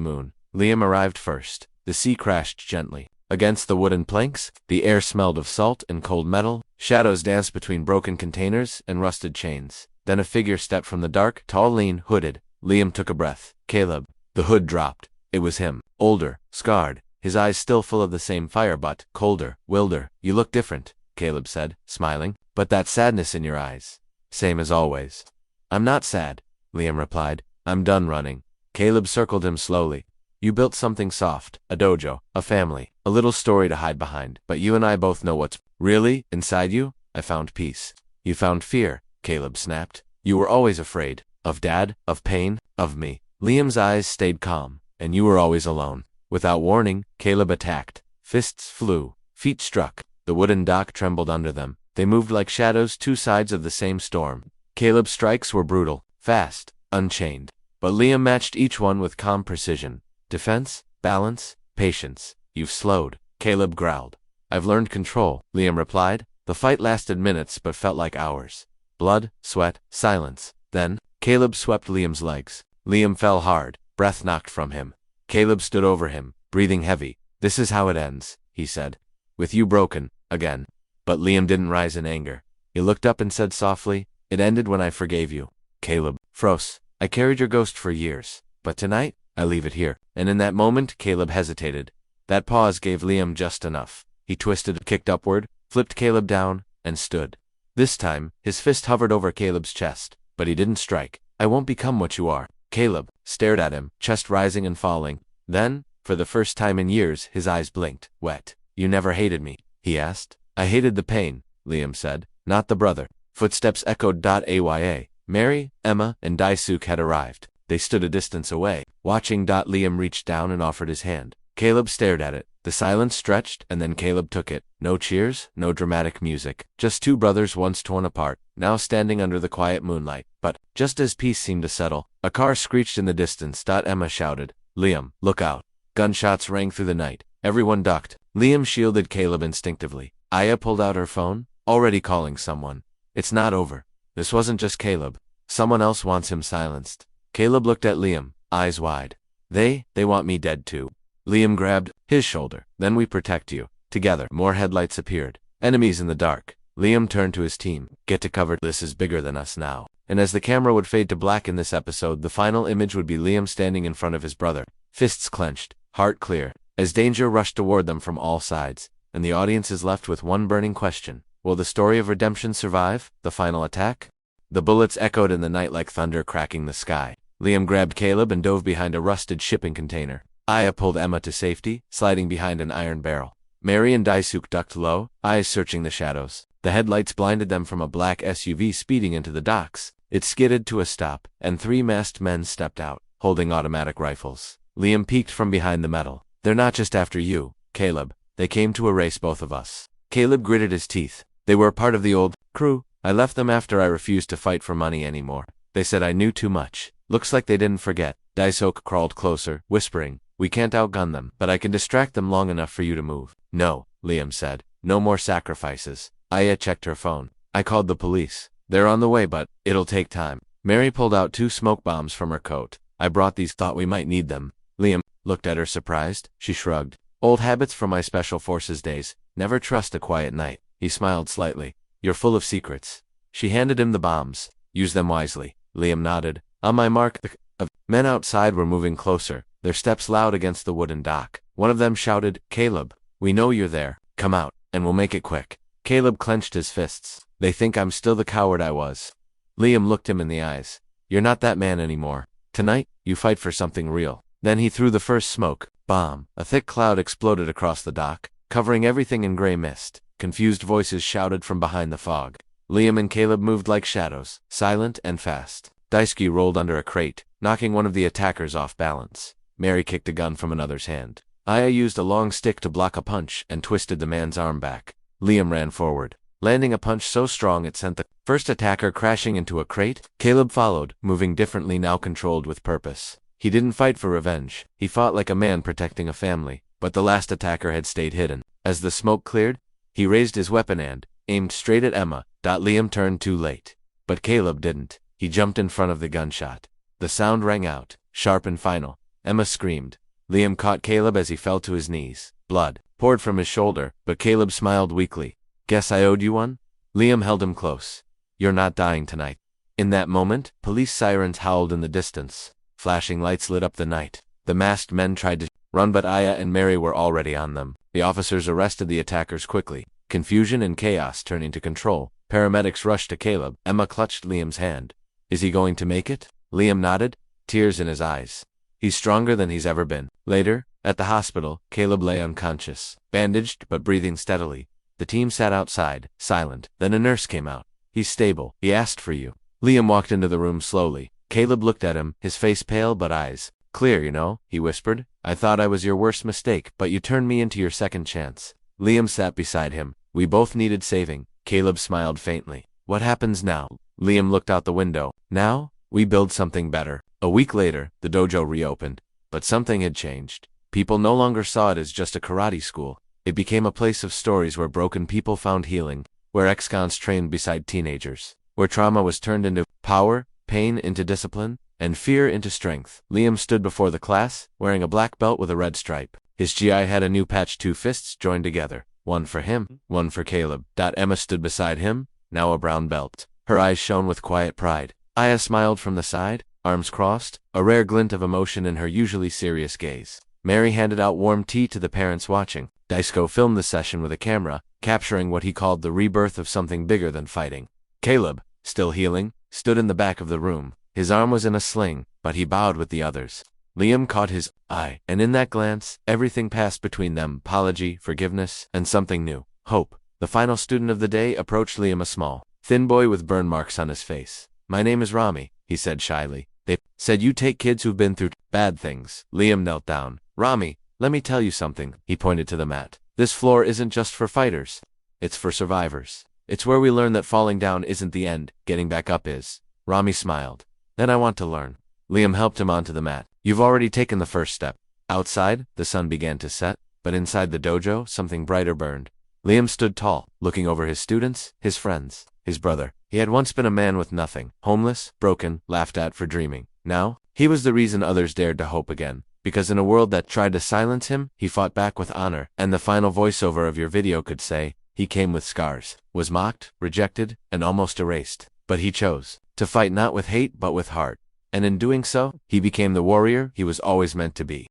moon. Liam arrived first. The sea crashed gently. Against the wooden planks, the air smelled of salt and cold metal. Shadows danced between broken containers and rusted chains. Then a figure stepped from the dark, tall, lean, hooded. Liam took a breath. Caleb. The hood dropped. It was him. Older, scarred, his eyes still full of the same fire but colder, wilder. You look different, Caleb said, smiling. But that sadness in your eyes. Same as always. I'm not sad, Liam replied. I'm done running. Caleb circled him slowly. You built something soft, a dojo, a family, a little story to hide behind, but you and I both know what's really inside you. I found peace. You found fear, Caleb snapped. You were always afraid. Of Dad, of pain, of me. Liam's eyes stayed calm, and you were always alone. Without warning, Caleb attacked. Fists flew. Feet struck. The wooden dock trembled under them. They moved like shadows, two sides of the same storm. Caleb's strikes were brutal, fast, unchained. But Liam matched each one with calm precision. Defense, balance, patience. You've slowed, Caleb growled. I've learned control, Liam replied. The fight lasted minutes but felt like hours. Blood, sweat, silence. Then, Caleb swept Liam's legs. Liam fell hard, breath knocked from him. Caleb stood over him, breathing heavy. This is how it ends, he said. With you broken, again. But Liam didn't rise in anger. He looked up and said softly, it ended when I forgave you. Caleb froze. I carried your ghost for years. But tonight, I leave it here. And in that moment, Caleb hesitated. That pause gave Liam just enough. He twisted, kicked upward, flipped Caleb down, and stood. This time, his fist hovered over Caleb's chest, but he didn't strike. I won't become what you are. Caleb stared at him, chest rising and falling. Then, for the first time in years, his eyes blinked, wet. You never hated me, he asked. I hated the pain, Liam said, not the brother. Footsteps echoed. Aya. Mary, Emma, and Daisuke had arrived. They stood a distance away, watching. Liam reached down and offered his hand. Caleb stared at it. The silence stretched, and then Caleb took it. No cheers, no dramatic music. Just two brothers once torn apart, now standing under the quiet moonlight. But, just as peace seemed to settle, a car screeched in the distance. Emma shouted, Liam, look out. Gunshots rang through the night. Everyone ducked. Liam shielded Caleb instinctively. Aya pulled out her phone, already calling someone. It's not over. This wasn't just Caleb. Someone else wants him silenced. Caleb looked at Liam, eyes wide. They want me dead too. Liam grabbed his shoulder. Then we protect you. Together. More headlights appeared. Enemies in the dark. Liam turned to his team. Get to cover. This is bigger than us now. And as the camera would fade to black in this episode, the final image would be Liam standing in front of his brother. Fists clenched. Heart clear. As danger rushed toward them from all sides. And the audience is left with one burning question. Will the story of redemption survive? The final attack? The bullets echoed in the night like thunder cracking the sky. Liam grabbed Caleb and dove behind a rusted shipping container. Aya pulled Emma to safety, sliding behind an iron barrel. Mary and Daisuke ducked low, eyes searching the shadows. The headlights blinded them from a black SUV speeding into the docks. It skidded to a stop, and three masked men stepped out, holding automatic rifles. Liam peeked from behind the metal. They're not just after you, Caleb. They came to erase both of us. Caleb gritted his teeth. They were part of the old crew. I left them after I refused to fight for money anymore. They said I knew too much. Looks like they didn't forget. Daisuke crawled closer, whispering, we can't outgun them, but I can distract them long enough for you to move. No, Liam said. No more sacrifices. Aya checked her phone. I called the police. They're on the way, but it'll take time. Mary pulled out 2 smoke bombs from her coat. I brought these, thought we might need them. Liam looked at her surprised. She shrugged. Old habits from my special forces days. Never trust a quiet night. He smiled slightly. You're full of secrets. She handed him the bombs. Use them wisely. Liam nodded. On my mark, the men outside were moving closer, their steps loud against the wooden dock. One of them shouted, Caleb, we know you're there. Come out, and we'll make it quick. Caleb clenched his fists. They think I'm still the coward I was. Liam looked him in the eyes. You're not that man anymore. Tonight, you fight for something real. Then he threw the first smoke bomb. A thick cloud exploded across the dock, covering everything in gray mist. Confused voices shouted from behind the fog. Liam and Caleb moved like shadows, silent and fast. Daisuke rolled under a crate, knocking one of the attackers off balance. Mary kicked a gun from another's hand. Aya used a long stick to block a punch and twisted the man's arm back. Liam ran forward, landing a punch so strong it sent the first attacker crashing into a crate. Caleb followed, moving differently, now controlled with purpose. He didn't fight for revenge. He fought like a man protecting a family. But the last attacker had stayed hidden. As the smoke cleared, he raised his weapon and aimed straight at Emma. Liam turned too late. But Caleb didn't. He jumped in front of the gunshot. The sound rang out, sharp and final. Emma screamed. Liam caught Caleb as he fell to his knees. Blood poured from his shoulder, but Caleb smiled weakly. Guess I owed you one? Liam held him close. You're not dying tonight. In that moment, police sirens howled in the distance. Flashing lights lit up the night. The masked men tried to run, but Aya and Mary were already on them. The officers arrested the attackers quickly. Confusion and chaos turning to control. Paramedics rushed to Caleb. Emma clutched Liam's hand. Is he going to make it? Liam nodded. tears in his eyes. He's stronger than he's ever been. Later, at the hospital, Caleb lay unconscious, bandaged but breathing steadily. The team sat outside, silent. Then a nurse came out. He's stable. He asked for you. Liam walked into the room slowly. Caleb looked at him, his face pale but eyes clear, he whispered. I thought I was your worst mistake, but you turned me into your second chance. Liam sat beside him. We both needed saving. Caleb smiled faintly. What happens now? Liam looked out the window. Now, we build something better. A week later, the dojo reopened. But something had changed. People no longer saw it as just a karate school. It became a place of stories where broken people found healing, where ex-cons trained beside teenagers, where trauma was turned into power, pain into discipline, and fear into strength. Liam stood before the class, wearing a black belt with a red stripe. His GI had a new patch, 2 fists joined together. One for him, one for Caleb. Emma stood beside him, now a brown belt. Her eyes shone with quiet pride. Aya smiled from the side, arms crossed, a rare glint of emotion in her usually serious gaze. Mary handed out warm tea to the parents watching. Daisuke filmed the session with a camera, capturing what he called the rebirth of something bigger than fighting. Caleb, still healing, stood in the back of the room. His arm was in a sling, but he bowed with the others. Liam caught his eye, and in that glance, everything passed between them: apology, forgiveness, and something new: hope. The final student of the day approached Liam, a small, thin boy with burn marks on his face. My name is Rami, he said shyly. They said you take kids who've been through bad things. Liam knelt down. Rami, let me tell you something. He pointed to the mat. This floor isn't just for fighters. It's for survivors. It's where we learn that falling down isn't the end, getting back up is. Rami smiled. Then I want to learn. Liam helped him onto the mat. You've already taken the first step. Outside, the sun began to set, but inside the dojo, something brighter burned. Liam stood tall, looking over his students, his friends, his brother. He had once been a man with nothing, homeless, broken, laughed at for dreaming. Now, he was the reason others dared to hope again. Because in a world that tried to silence him, he fought back with honor. And the final voiceover of your video could say, he came with scars, was mocked, rejected, and almost erased. But he chose to fight not with hate but with heart. And in doing so, he became the warrior he was always meant to be.